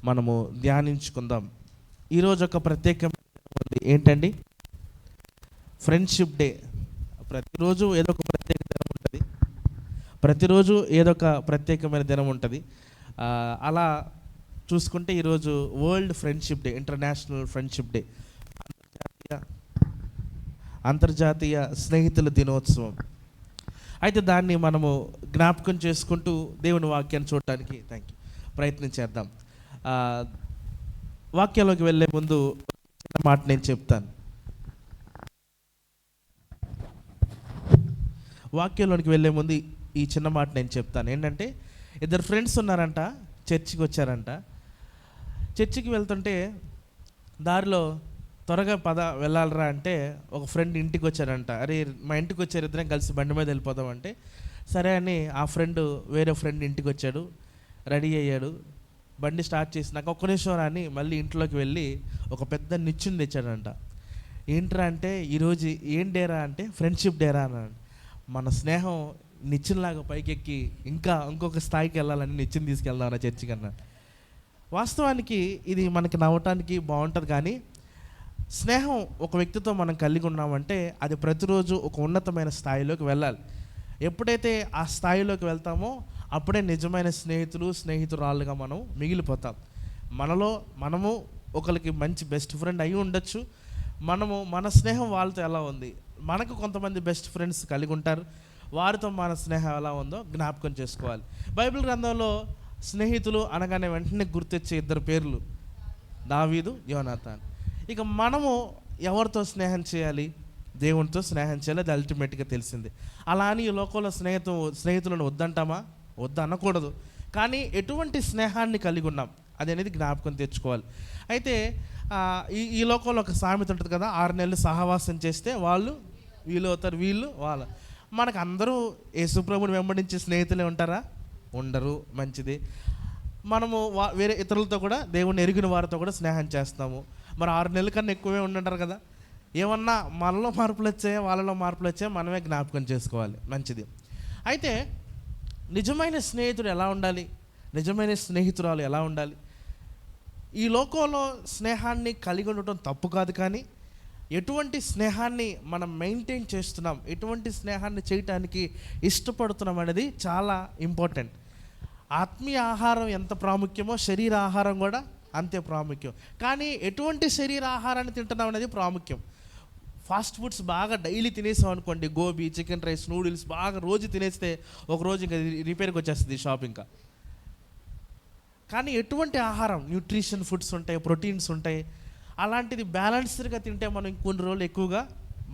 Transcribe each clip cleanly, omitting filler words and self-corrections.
మనము ధ్యానించుకుందాం. ఈరోజు ఒక ప్రత్యేకమైన ఏంటండి? Friendship day. ప్రతిరోజు ఏదో ఒక ప్రత్యేక దినం ఉంటుంది, ప్రతిరోజు ఏదో ఒక ప్రత్యేకమైన దినం ఉంటుంది. అలా చూసుకుంటే ఈరోజు world friendship day, international friendship day, అంతర్జాతీయ స్నేహితుల దినోత్సవం. అయితే దాన్ని మనము జ్ఞాపకం చేసుకుంటూ దేవుని వాక్యాన్ని చూడటానికి ప్రయత్నం చేద్దాం. వాక్యంలోకి వెళ్ళే ముందు చిన్న మాట నేను చెప్తాను. వాక్యంలోకి వెళ్ళే ముందు ఈ చిన్న మాట నేను చెప్తాను. ఏంటంటే, ఇద్దరు ఫ్రెండ్స్ ఉన్నారంట, చర్చికి వచ్చారంట. చర్చికి వెళ్తుంటే దారిలో త్వరగా వెళ్ళాలరా అంటే ఒక ఫ్రెండ్ ఇంటికి వచ్చారంట. అరే మా ఇంటికి వచ్చారు, ఇద్దరం కలిసి బండి మీద వెళ్ళిపోదాం అంటే సరే అని ఆ ఫ్రెండ్ వేరే ఫ్రెండ్ ఇంటికి వచ్చాడు, రెడీ అయ్యాడు. బండి స్టార్ట్ చేసినాక ఒక్క నిమిషం రాని మళ్ళీ ఇంట్లోకి వెళ్ళి ఒక పెద్ద నిచ్చెన తెచ్చాడంట. ఏంట్రా అంటే, ఈరోజు ఏం డేరా అంటే ఫ్రెండ్షిప్ డేరా అన్నాడు. మన స్నేహం నిచ్చెనలాగా పైకెక్కి ఇంకొక స్థాయికి వెళ్ళాలని నిచ్చెన తీసుకెళ్దాం నా చర్చి కన్నా. వాస్తవానికి ఇది మనకి నవ్వటానికి బాగుంటుంది, కానీ స్నేహం ఒక వ్యక్తితో మనం కలిగి ఉన్నామంటే అది ప్రతిరోజు ఒక ఉన్నతమైన స్థాయిలోకి వెళ్ళాలి. ఎప్పుడైతే ఆ స్థాయిలోకి వెళ్తామో అప్పుడే నిజమైన స్నేహితురాలుగా మనం మిగిలిపోతాం. మనము ఒకరికి మంచి బెస్ట్ ఫ్రెండ్ అయి ఉండొచ్చు. మన స్నేహం వాళ్ళతో ఎలా ఉంది, మనకు కొంతమంది బెస్ట్ ఫ్రెండ్స్ కలిగి ఉంటారు, వారితో మన స్నేహం ఎలా ఉందో జ్ఞాపకం చేసుకోవాలి. బైబిల్ గ్రంథంలో స్నేహితులు అనగానే వెంటనే గుర్తొచ్చే ఇద్దరు పేర్లు, దావీదు, యోనాతాన్. ఇక మనము ఎవరితో స్నేహం చేయాలి? దేవునితో స్నేహం చేయాలి. అది అల్టిమేట్గా తెలిసింది. అలా అని ఈ లోకంలో స్నేహితులను వద్దంటామా? వద్దనకూడదు. కానీ ఎటువంటి స్నేహాన్ని కలిగి ఉన్నాం అది అనేది జ్ఞాపకం తెచ్చుకోవాలి. అయితే ఈ లోకంలో ఒక సామెత ఉంటుంది కదా, 6 నెలలు సహవాసం చేస్తే వీళ్ళు అవుతారు, వీళ్ళు వాళ్ళ. మనకు అందరూ యేసుప్రభుని వెంబడించే స్నేహితులే ఉంటారా? ఉండరు. మంచిది. మనము వేరే ఇతరులతో కూడా, దేవుని ఎరిగిన వారితో కూడా స్నేహం చేస్తాము. మరి 6 నెలల కన్నా ఎక్కువే ఉండంటారు కదా. ఏమన్నా మనలో మార్పులు వచ్చాయా, వాళ్ళలో మార్పులు వచ్చాయా, మనమే జ్ఞాపకం చేసుకోవాలి. మంచిది. అయితే నిజమైన స్నేహితుడు ఎలా ఉండాలి, నిజమైన స్నేహితురాలు ఎలా ఉండాలి? ఈ లోకంలో స్నేహాన్ని కలిగి ఉండటం తప్పు కాదు, కానీ ఎటువంటి స్నేహాన్ని మనం మెయింటైన్ చేస్తున్నాం, ఎటువంటి స్నేహాన్ని చేయటానికి ఇష్టపడుతున్నాం అనేది చాలా ఇంపార్టెంట్. ఆత్మీయ ఆహారం ఎంత ప్రాముఖ్యమో శరీర ఆహారం కూడా అంతే ప్రాముఖ్యం. కానీ ఎటువంటి శరీర ఆహారాన్ని తింటున్నాం అనేది ప్రాముఖ్యం. ఫాస్ట్ ఫుడ్స్ బాగా డైలీ తినేసాం అనుకోండి, గోబీ, చికెన్ రైస్, నూడిల్స్ బాగా రోజు తినేస్తే ఒకరోజు ఇంకా రిపేర్కి వచ్చేస్తుంది షాప్ ఇంకా. కానీ ఎటువంటి ఆహారం, న్యూట్రిషన్ ఫుడ్స్ ఉంటాయి, ప్రోటీన్స్ ఉంటాయి, అలాంటిది బ్యాలెన్స్డ్గా తింటే మనం ఇంకొన్ని రోజులు ఎక్కువగా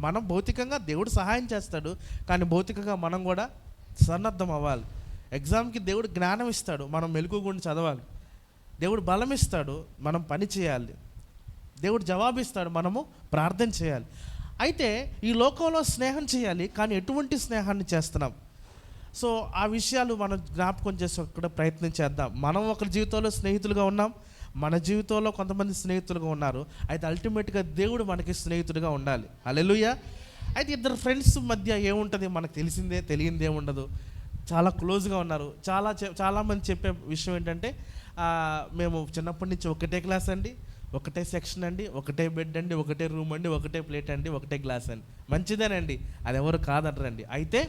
మనం భౌతికంగా దేవుడు సహాయం చేస్తాడు, కానీ భౌతికంగా మనం కూడా సన్నద్ధం అవ్వాలి. ఎగ్జామ్కి దేవుడు జ్ఞానం ఇస్తాడు, మనం మెలకువగా చదవాలి. దేవుడు బలం ఇస్తాడు, మనం పని చేయాలి. దేవుడు జవాబిస్తాడు, మనము ప్రార్థన చేయాలి. అయితే ఈ లోకంలో స్నేహం చేయాలి, కానీ ఎటువంటి స్నేహాన్ని చేస్తున్నాం? సో ఆ విషయాలు మనం జ్ఞాపకం చేసే ప్రయత్నం చేద్దాం. మనం ఒకరి జీవితంలో స్నేహితులుగా ఉన్నాం, మన జీవితంలో కొంతమంది స్నేహితులుగా ఉన్నారు. అయితే అల్టిమేట్గా దేవుడు మనకి స్నేహితుడిగా ఉండాలి. హల్లెలూయా. అయితే ఇద్దరు ఫ్రెండ్స్ మధ్య ఏముంటుంది మనకు తెలియందే ఉండదు. చాలా క్లోజ్గా ఉన్నారు. చాలామంది చెప్పే విషయం ఏంటంటే, మేము చిన్నప్పటి నుంచి ఒకటే క్లాస్ అండి, ఒకటే సెక్షన్ అండి, ఒకటే బెడ్ అండి, ఒకటే రూమ్ అండి, ఒకటే ప్లేట్ అండి, ఒకటే గ్లాస్ అండి. మంచిదేనండి, అది ఎవరు కాదంటారండి. అయితే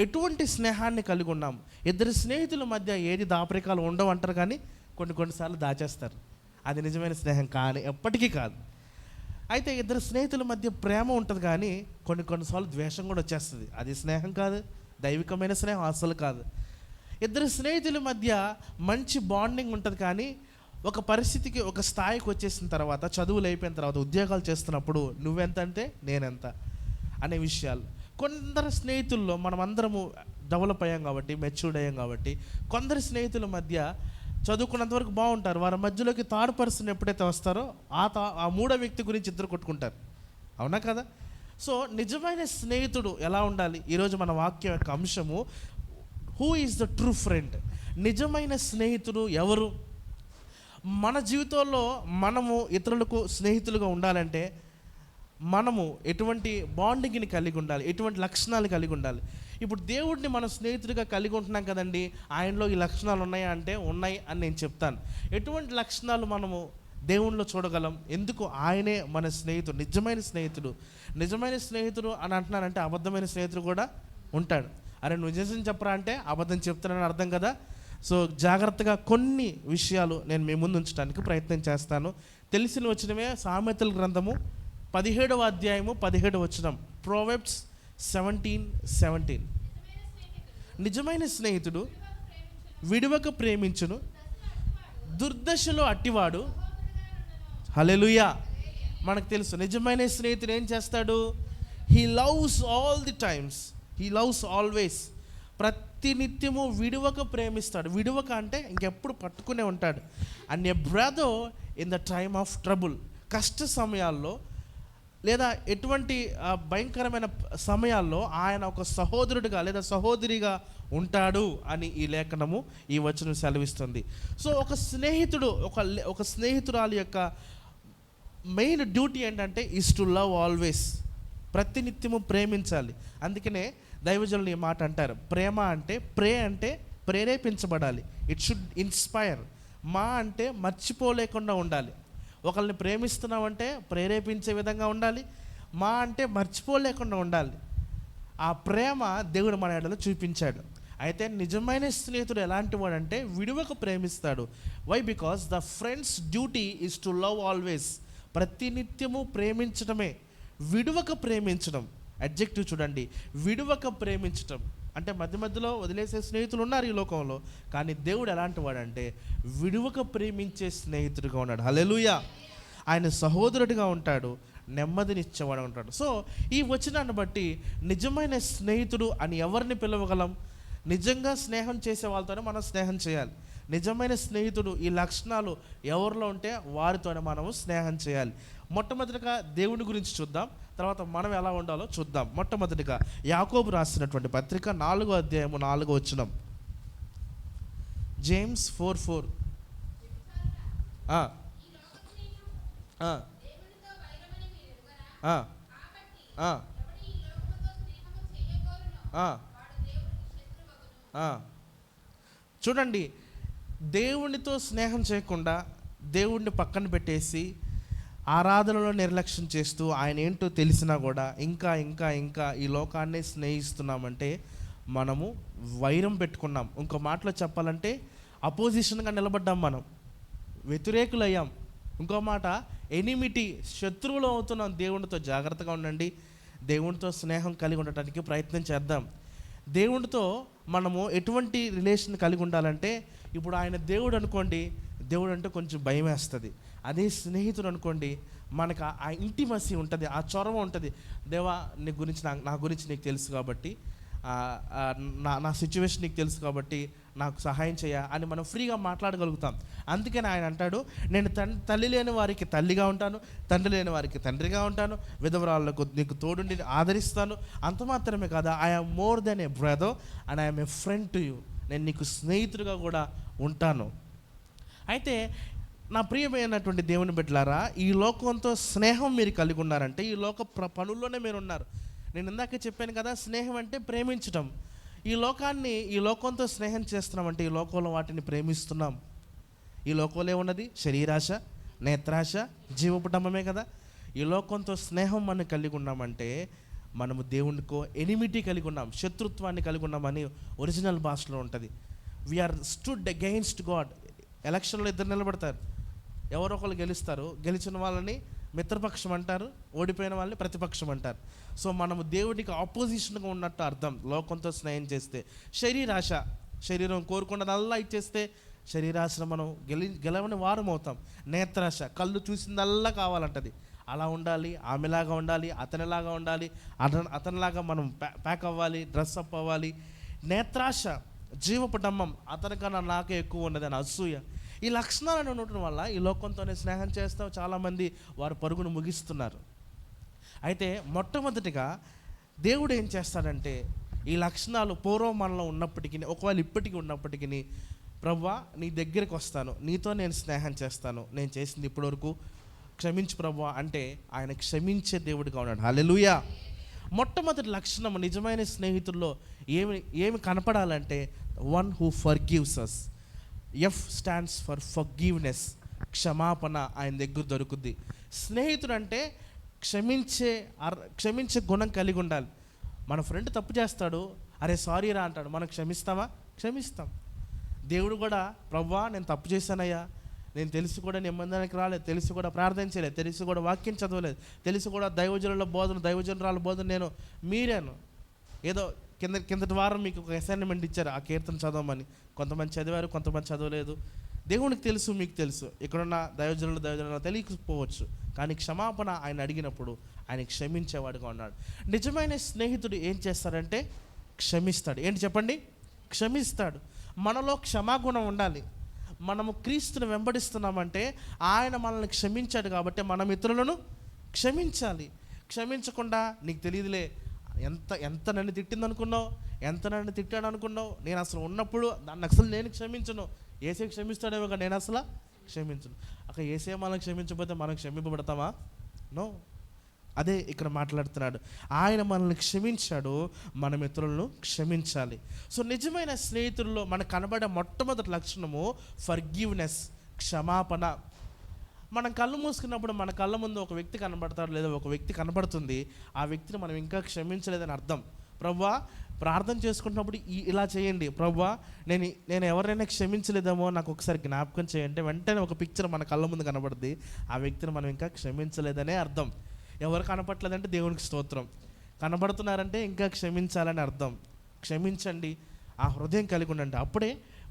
ఎటువంటి స్నేహాన్ని కలిగి ఉన్నాం? ఇద్దరు స్నేహితుల మధ్య ఏది దాపరికాలు ఉండవు అంటారు, కానీ కొన్నిసార్లు దాచేస్తారు. అది నిజమైన స్నేహం కానీ ఎప్పటికీ కాదు. అయితే ఇద్దరు స్నేహితుల మధ్య ప్రేమ ఉంటుంది, కానీ కొన్నిసార్లు ద్వేషం కూడా వచ్చేస్తుంది. అది స్నేహం కాదు, దైవికమైన స్నేహం అసలు కాదు. ఇద్దరు స్నేహితుల మధ్య మంచి బాండింగ్ ఉంటుంది, కానీ ఒక పరిస్థితికి, ఒక స్థాయికి వచ్చేసిన తర్వాత, చదువులు అయిపోయిన తర్వాత, ఉద్యోగాలు చేస్తున్నప్పుడు నువ్వెంత అంటే నేనెంత అనే విషయాలు. కొందరు స్నేహితుల్లో మనం అందరము డెవలప్ అయ్యాం కాబట్టి, మెచ్యూర్డ్ అయ్యాం కాబట్టి, కొందరు స్నేహితుల మధ్య చదువుకున్నంతవరకు బాగుంటారు, వారి మధ్యలోకి థర్డ్ పర్సన్ ఎప్పుడైతే వస్తారో ఆ మూడో వ్యక్తి గురించి ఇద్దరు కొట్టుకుంటారు. అవునా కదా? సో నిజమైన స్నేహితుడు ఎలా ఉండాలి? ఈరోజు మన వాక్యం యొక్క అంశము, who is the true friend? నిజమైన స్నేహితుడు ఎవరు? మన జీవితంలో మనము ఇతరులకు స్నేహితులుగా ఉండాలంటే మనము ఎటువంటి బాండింగ్ని కలిగి ఉండాలి, ఎటువంటి లక్షణాలు కలిగి ఉండాలి? ఇప్పుడు దేవుడిని మనం స్నేహితుడిగా కలిగి ఉంటున్నాం కదండి, ఆయనలో ఈ లక్షణాలు ఉన్నాయా అంటే ఉన్నాయి అని నేను చెప్తాను. ఎటువంటి లక్షణాలు మనము దేవుణ్ణిలో చూడగలం? ఎందుకు ఆయనే మన స్నేహితుడు, నిజమైన స్నేహితుడు. నిజమైన స్నేహితుడు అని అంటున్నానంటే అబద్ధమైన స్నేహితుడు కూడా ఉంటాడు. అరే నువ్వు నిజం చెప్పరా అంటే అబద్ధం చెప్తున్నానని అర్థం కదా. సో జాగ్రత్తగా కొన్ని విషయాలు నేను మీ ముందు ఉంచడానికి ప్రయత్నం చేస్తాను. తెలిసిన వచనమే సామెతల గ్రంథము 17వ అధ్యాయము 17వ వచనం, ప్రోవెబ్స్ 17:17. నిజమైన స్నేహితుడు విడువక ప్రేమించును, దుర్దశలో అట్టివాడు. హల్లెలూయా. మనకు తెలుసు నిజమైన స్నేహితుడు ఏం చేస్తాడు? He loves all the times, he loves always. ప్రతినిత్యము విడువక ప్రేమిస్తాడు. విడువక అంటే ఇంకెప్పుడు పట్టుకునే ఉంటాడు. And a brother in the time of trouble, కష్ట సమయాల్లో లేదా ఎటువంటి భయంకరమైన సమయాల్లో ఆయన ఒక సహోదరుడిగా లేదా సహోదరిగా ఉంటాడు అని ఈ లేఖనము, ఈ వచనం సెలవిస్తుంది. సో ఒక స్నేహితుడు, ఒక స్నేహితురాలి యొక్క మెయిన్ డ్యూటీ ఏంటంటే ఈజ్ టు లవ్ ఆల్వేస్, ప్రతినిత్యము ప్రేమించాలి. అందుకనే దైవజనులు ఈ మాట అంటారు, ప్రేమ అంటే అంటే ప్రేరేపించబడాలి. It should inspire. మా అంటే మర్చిపోలేకుండా ఉండాలి. ఒకరిని ప్రేమిస్తున్నామంటే ప్రేరేపించే విధంగా ఉండాలి. మా అంటే మర్చిపోలేకుండా ఉండాలి. ఆ ప్రేమ దేవుడు మన ఎడలో చూపించాడు. అయితే నిజమైన స్నేహితుడు ఎలాంటి వాడంటే విడువక ప్రేమిస్తాడు. Why? Because the friend's duty is to love always. ప్రతినిత్యము ప్రేమించడమే, విడువక ప్రేమించడం. అడ్జెక్టివ్ చూడండి, విడువక ప్రేమించడం అంటే మధ్య మధ్యలో వదిలేసే స్నేహితులు ఉన్నారు ఈ లోకంలో, కానీ దేవుడు ఎలాంటి వాడంటే విడువక ప్రేమించే స్నేహితుడిగా ఉన్నాడు. హల్లెలూయా. ఆయన సహోదరుడిగా ఉంటాడు, నెమ్మదినిచ్చేవాడు ఉంటాడు. సో ఈ వచనాన్ని బట్టి నిజమైన స్నేహితుడు అని ఎవరిని పిలవగలం? నిజంగా స్నేహం చేసే వాళ్ళతోనే మనం స్నేహం చేయాలి. నిజమైన స్నేహితుడు ఈ లక్షణాలు ఎవరిలో ఉంటే వారితోనే మనము స్నేహం చేయాలి. మొట్టమొదటిగా దేవుని గురించి చూద్దాం, తర్వాత మనం ఎలా ఉండాలో చూద్దాం. మొట్టమొదటిగా యాకోబు రాసినటువంటి పత్రిక 4వ అధ్యాయము 4వ వచనం, జేమ్స్ 4:4. చూడండి, దేవునితో స్నేహం చేయకుండా దేవుణ్ణి పక్కన పెట్టేసి ఆరాధనలో నిర్లక్ష్యం చేస్తూ ఆయన ఏంటో తెలిసినా కూడా ఇంకా ఇంకా ఇంకా ఈ లోకాన్ని స్నేహిస్తున్నామంటే మనము వైరం పెట్టుకున్నాం. ఇంకో మాటలో చెప్పాలంటే అపోజిషన్గా నిలబడ్డాం, మనం వ్యతిరేకులయ్యాం. ఇంకో మాట ఎనిమిటీ, శత్రువులు అవుతున్నాం దేవునితో. జాగ్రత్తగా ఉండండి. దేవునితో స్నేహం కలిగి ఉండటానికి ప్రయత్నం చేద్దాం. దేవునితో మనము ఎటువంటి రిలేషన్ కలిగి ఉండాలంటే, ఇప్పుడు ఆయన దేవుడు అనుకోండి, దేవుడు అంటే కొంచెం భయం వేస్తుంది. అదే స్నేహితుడు అనుకోండి, మనకు ఆ ఇంటిమసీ ఉంటుంది, ఆ చొరవ ఉంటుంది. దేవా నీ గురించి నా గురించి నీకు తెలుసు కాబట్టి, నా సిచ్యువేషన్ నీకు తెలుసు కాబట్టి నాకు సహాయం చేయ అని మనం ఫ్రీగా మాట్లాడగలుగుతాం. అందుకని ఆయన అంటాడు, నేను తల్లి లేని వారికి తల్లిగా ఉంటాను, తండ్రి లేని వారికి తండ్రిగా ఉంటాను, విధవరాళ్ళకు నీకు తోడుండి ఆదరిస్తాను. అంత మాత్రమే కాదా, I'm more than A brother and I'm a friend to you. నేను నీకు స్నేహితుడిగా కూడా ఉంటాను. అయితే నా ప్రియమైనటువంటి దేవుని బిడ్డలారా, ఈ లోకంతో స్నేహం మీరు కలిగి ఉన్నారంటే ఈ లోక పనుల్లోనే మీరు ఉన్నారు. నేను ఇందాక చెప్పాను కదా, స్నేహం అంటే ప్రేమించడం. ఈ లోకంతో స్నేహం చేస్తున్నామంటే ఈ లోకంలో వాటిని ప్రేమిస్తున్నాం. ఈ లోకంలో ఉన్నది శరీరాశ, నేత్రాశ, జీవపుటమే కదా. ఈ లోకంతో స్నేహం మనం కలిగి ఉన్నామంటే మనము దేవునికో ఎనిమిటీ కలిగి ఉన్నాం, శత్రుత్వాన్ని కలిగి ఉన్నామని ఒరిజినల్ భాషలో ఉంటుంది. We are stood against God. ఎలక్షన్లో ఇద్దరు నిలబడతారు, ఎవరో ఒకరు గెలుస్తారు. గెలిచిన వాళ్ళని మిత్రపక్షం అంటారు, ఓడిపోయిన వాళ్ళని ప్రతిపక్షం అంటారు. సో మనము దేవుడికి ఆపోజిషన్గా ఉన్నట్టు అర్థం లోకంతో స్నేహం చేస్తే. శరీరాశ, శరీరం కోరుకున్నదల్లా ఇచ్చేస్తే శరీరాశను మనం గెలవని వారం అవుతాం. నేత్రాశ, కళ్ళు చూసిందల్లా కావాలంటది. అలా ఉండాలి, ఆమెలాగా ఉండాలి, అతనిలాగా ఉండాలి, అతనిలాగా మనం ప్యాక్ అవ్వాలి, డ్రెస్ అప్ అవ్వాలి. నేత్రాశ, జీవపుటమ్మం, అతనికన్నా నాకే ఎక్కువ ఉన్నది అని అసూయ. ఈ లక్షణాలను ఉండటం వల్ల ఈ లోకంతోనే స్నేహం చేస్తాం చాలామంది వారు పరుగును ముగిస్తున్నారు. అయితే మొట్టమొదటిగా దేవుడు ఏం చేస్తాడంటే, ఈ లక్షణాలు పూర్వం మనలో ఉన్నప్పటికీ, ఒకవేళ ఇప్పటికీ ఉన్నప్పటికీ, ప్రభువా నీ దగ్గరికి వస్తాను, నీతో నేను స్నేహం చేస్తాను, నేను చేసింది ఇప్పటివరకు క్షమించు ప్రభువా అంటే ఆయన క్షమించే దేవుడిగా ఉన్నాడు. హల్లెలూయా. మొట్టమొదటి లక్షణం నిజమైన స్నేహితుల్లో ఏమి ఏమి కనపడాలంటే one who forgives us. F stands for forgiveness, క్షమాపణ ఆయన దగ్గర దొరుకుద్ది. స్నేహితుడు అంటే క్షమించే గుణం కలిగి ఉండాలి. మన ఫ్రెండ్ తప్పు చేస్తాడు, అరే సారీ రా అంటాడు, మనం క్షమిస్తామా? క్షమిస్తాం. దేవుడు కూడా ప్రభువా నేను తప్పు చేశానయ్యా, నేను తెలిసి కూడా నీ మందిరానికి రాలేదు, తెలిసి కూడా ప్రార్థన చేయలేదు, తెలిసి కూడా వాక్యం చదవలేదు, తెలిసి కూడా దైవజనురాల బోధన నేను మీరాను. ఏదో కిందటి వారం మీకు ఒక అసైన్మెంట్ ఇచ్చారు, ఆ కీర్తన చదవమని. కొంతమంది చదివారు, కొంతమంది చదవలేదు. దేవునికి తెలుసు, మీకు తెలుసు. ఇక్కడున్న దైవజనులు తెలియకపోవచ్చు, కానీ క్షమాపణ ఆయన అడిగినప్పుడు ఆయన క్షమించేవాడుగా ఉన్నాడు. నిజమైన స్నేహితుడు ఏం చేస్తాడంటే క్షమిస్తాడు. ఏంటి చెప్పండి? క్షమిస్తాడు. మనలో క్షమాగుణం ఉండాలి. మనము క్రీస్తుని వెంబడిస్తున్నామంటే ఆయన మనల్ని క్షమించాడు కాబట్టి మనం ఇతరులను క్షమించాలి. క్షమించకుండా నీకు తెలియదులే, ఎంత నన్ను తిట్టింది అనుకున్నావు, ఎంత నన్ను తిట్టాడు అనుకున్నావు, నేను అసలు ఉన్నప్పుడు దాన్ని అసలు నేను క్షమించను, ఏసే క్షమిస్తాడేమో కానీ నేను అసలు క్షమించను. అక్కడ ఏసే మనం క్షమించకపోతే మనం క్షమింపబడతామా? నో. అదే ఇక్కడ మాట్లాడుతున్నాడు. ఆయన మనల్ని క్షమించాడు, మనం ఇతరులను క్షమించాలి. సో నిజమైన స్నేహితుల్లో మనకు కనబడే మొట్టమొదటి లక్షణము ఫర్గివ్నెస్, క్షమాపణ. మనం కళ్ళు మూసుకున్నప్పుడు మన కళ్ళ ముందు ఒక వ్యక్తి కనబడతాడు, లేదా ఒక వ్యక్తి కనబడుతుంది, ఆ వ్యక్తిని మనం ఇంకా క్షమించలేదని అర్థం. ప్రభువా ప్రార్థన చేసుకుంటున్నప్పుడు ఇలా చేయండి, ప్రభువా నేను ఎవరైనా క్షమించలేదేమో నాకు ఒకసారి జ్ఞాపకం చేయండి, వెంటనే ఒక పిక్చర్ మన కళ్ళ ముందు కనబడుద్ది, ఆ వ్యక్తిని మనం ఇంకా క్షమించలేదనే అర్థం. ఎవరు కనపట్లేదంటే దేవునికి స్తోత్రం, కనబడుతున్నారంటే ఇంకా క్షమించాలని అర్థం. క్షమించండి, ఆ హృదయం కలిగి ఉండండి. అప్పుడే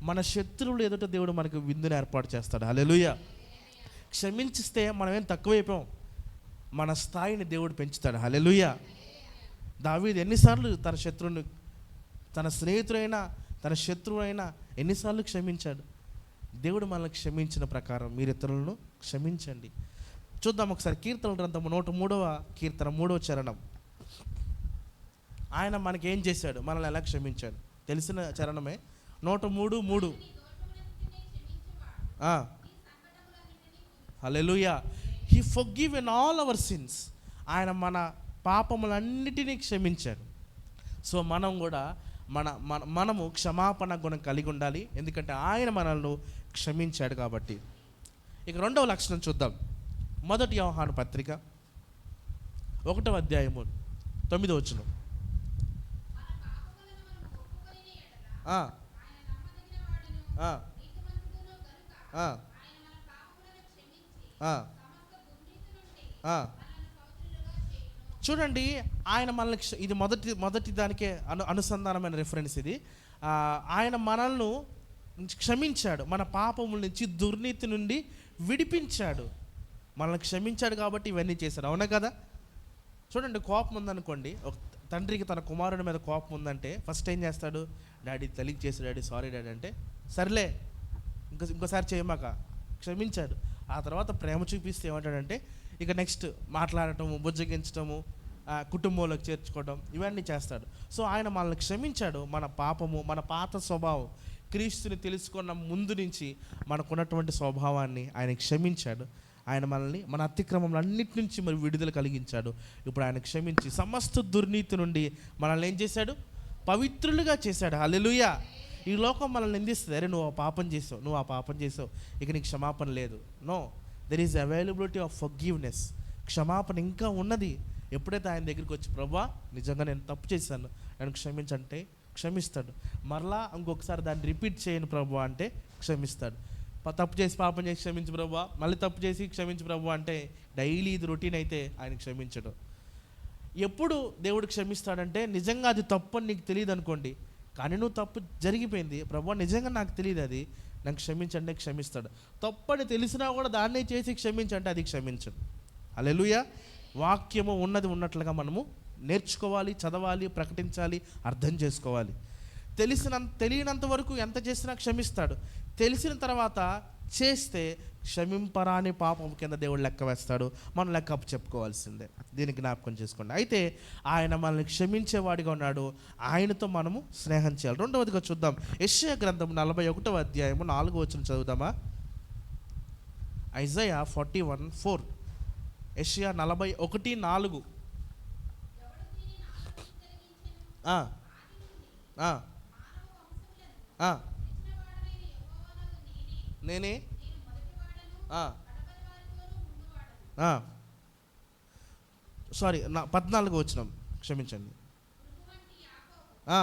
మన శత్రువులు ఎదుట దేవుడు మనకు విందుని ఏర్పాటు చేస్తాడు. హల్లెలూయా. క్షమించిస్తే మనమేం తక్కువైపోయాం, మన స్థాయిని దేవుడు పెంచుతాడు. హల్లెలూయా. దావీదు ఎన్నిసార్లు తన శత్రువుని, తన స్నేహితుడైనా తన శత్రువైనా ఎన్నిసార్లు క్షమించాడు. దేవుడు మనల్ని క్షమించిన ప్రకారం మీరు ఇతరులను క్షమించండి. చూద్దాం ఒకసారి కీర్తనల గ్రంథము 103వ కీర్తన 3వ చరణం. ఆయన మనకేం చేశాడు, మనల్ని ఎలా క్షమించాడు తెలిసిన చరణమే. 103:3. Hallelujah. He forgiven all our sins. ఆయన మన పాపములన్నిటినీ క్షమించాడు. సో మనం కూడా మనము క్షమాపణ గుణం కలిగి ఉండాలి, ఎందుకంటే ఆయన మనల్ని క్షమించాడు కాబట్టి. ఇక రెండవ లక్షణం చూద్దాం. 1 యోహాను పత్రిక 1వ అధ్యాయము 9వ వచనం. చూడండి, ఆయన మనల్ని ఇది మొదటి దానికే అనుసంధానమైన రిఫరెన్స్ ఇది. ఆయన మనల్ని క్షమించాడు, మన పాపముల నుంచి దుర్నీతి నుండి విడిపించాడు. మనల్ని క్షమించాడు కాబట్టి ఇవన్నీ చేశాడు, అవునా కదా? చూడండి, కోపం ఉందనుకోండి, ఒక తండ్రికి తన కుమారుడి మీద కోపం ఉందంటే ఫస్ట్ ఏం చేస్తాడు? డాడీ తెలియక చేసి డాడీ సారీ డాడీ అంటే, సర్లే ఇంకోసారి చేయమాక, క్షమించాడు. ఆ తర్వాత ప్రేమ చూపిస్తే ఏమంటాడంటే ఇక నెక్స్ట్ మాట్లాడటము, బుజ్జగించటము, కుటుంబంలోకి చేర్చుకోవడం, ఇవన్నీ చేస్తాడు. సో ఆయన మనల్ని క్షమించాడు. మన పాపము, మన పాత స్వభావం, క్రీస్తుని తెలుసుకున్న ముందు నుంచి మనకున్నటువంటి స్వభావాన్ని ఆయన క్షమించాడు. ఆయన మనల్ని మన అతిక్రమములన్నిటి నుంచి మరి విడుదల కలిగించాడు. ఇప్పుడు ఆయన క్షమించి సమస్త దుర్నీతి నుండి మనల్ని ఏం చేశాడు? పవిత్రులుగా చేశాడు. హల్లెలూయా. ఈ లోకం మనల్ని నిందిస్తుంది, అరే నువ్వు ఆ పాపం చేసావు, ఇక నీకు క్షమాపణ లేదు. No, there is availability of forgiveness. క్షమాపణ ఇంకా ఉన్నది. ఎప్పుడైతే ఆయన దగ్గరికి వచ్చి ప్రభువా నిజంగా నేను తప్పు చేశాను, నన్ను క్షమించంటే క్షమిస్తాడు. మరలా ఇంకొకసారి దాన్ని రిపీట్ చేయను ప్రభువా అంటే క్షమిస్తాడు. తప్పు చేసి పాపం చేసి క్షమించు ప్రభువా, మళ్ళీ తప్పు చేసి క్షమించు ప్రభువా అంటే డైలీ ఇది రొటీన్ అయితే ఆయన క్షమించడు. ఎప్పుడు దేవుడు క్షమిస్తాడంటే నిజంగా అది తప్పు అని నీకు తెలియదు అనుకోండి, కానీ నువ్వు తప్పు జరిగిపోయింది, ప్రభువా నిజంగా నాకు తెలియదు, అది నాకు క్షమించండి, క్షమిస్తాడు. తప్పని తెలిసినా కూడా దాన్నే చేసి క్షమించంటే అది క్షమించడు. హల్లెలూయా. వాక్యము ఉన్నట్లుగా మనము నేర్చుకోవాలి, చదవాలి, ప్రకటించాలి, అర్థం చేసుకోవాలి. తెలియనంత వరకు ఎంత చేసినా క్షమిస్తాడు. తెలిసిన తర్వాత చేస్తే క్షమింపరాని పాపం కింద దేవుడు లెక్క వేస్తాడు. మనం లెక్క చెప్పుకోవాల్సిందే. దీనికి జ్ఞాపకం చేసుకోండి. అయితే ఆయన మనల్ని క్షమించేవాడిగా ఉన్నాడు, ఆయనతో మనము స్నేహం చేయాలి. రెండవదిగా చూద్దాం, యెషయా గ్రంథం 41వ అధ్యాయము 4వ వచనం చదువుదామా? ఐజయా 41:4. యెషయా 41:4. ఆ, ఆ, ఆ, నేనే ఆ, ఆ, సారీ, 14 వచ్చినాం, క్షమించండి. ఆ,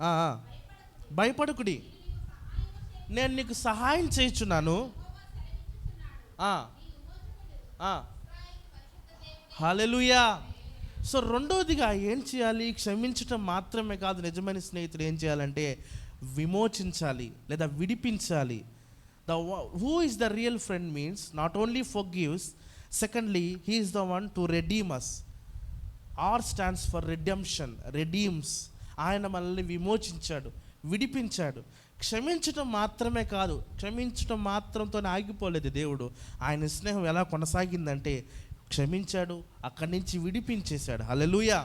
ఆ, ఆ. భయపడకుడి, నేను నీకు సహాయం చేయుచున్నాను. ఆ, ఆ, హల్లెలూయా. సో రెండోదిగా ఏం చేయాలి? క్షమించటం మాత్రమే కాదు, నిజమైన స్నేహితుడు ఏం చేయాలంటే విమోచించాలి లేదా విడిపించాలి. The who is the real friend means not only forgives, secondly he is the one to redeem us. R stands for redemption, redeems. ఆయన మనల్ని విమోచించాడు, విడిపించాడు. క్షమించటం మాత్రమే కాదు, క్షమించటం మాత్రంతోనే ఆగిపోలేదు దేవుడు. ఆయన స్నేహం ఎలా కొనసాగిందంటే క్షమించాడు, అక్కడి నుంచి విడిపించేశాడు. హల్లెలూయా.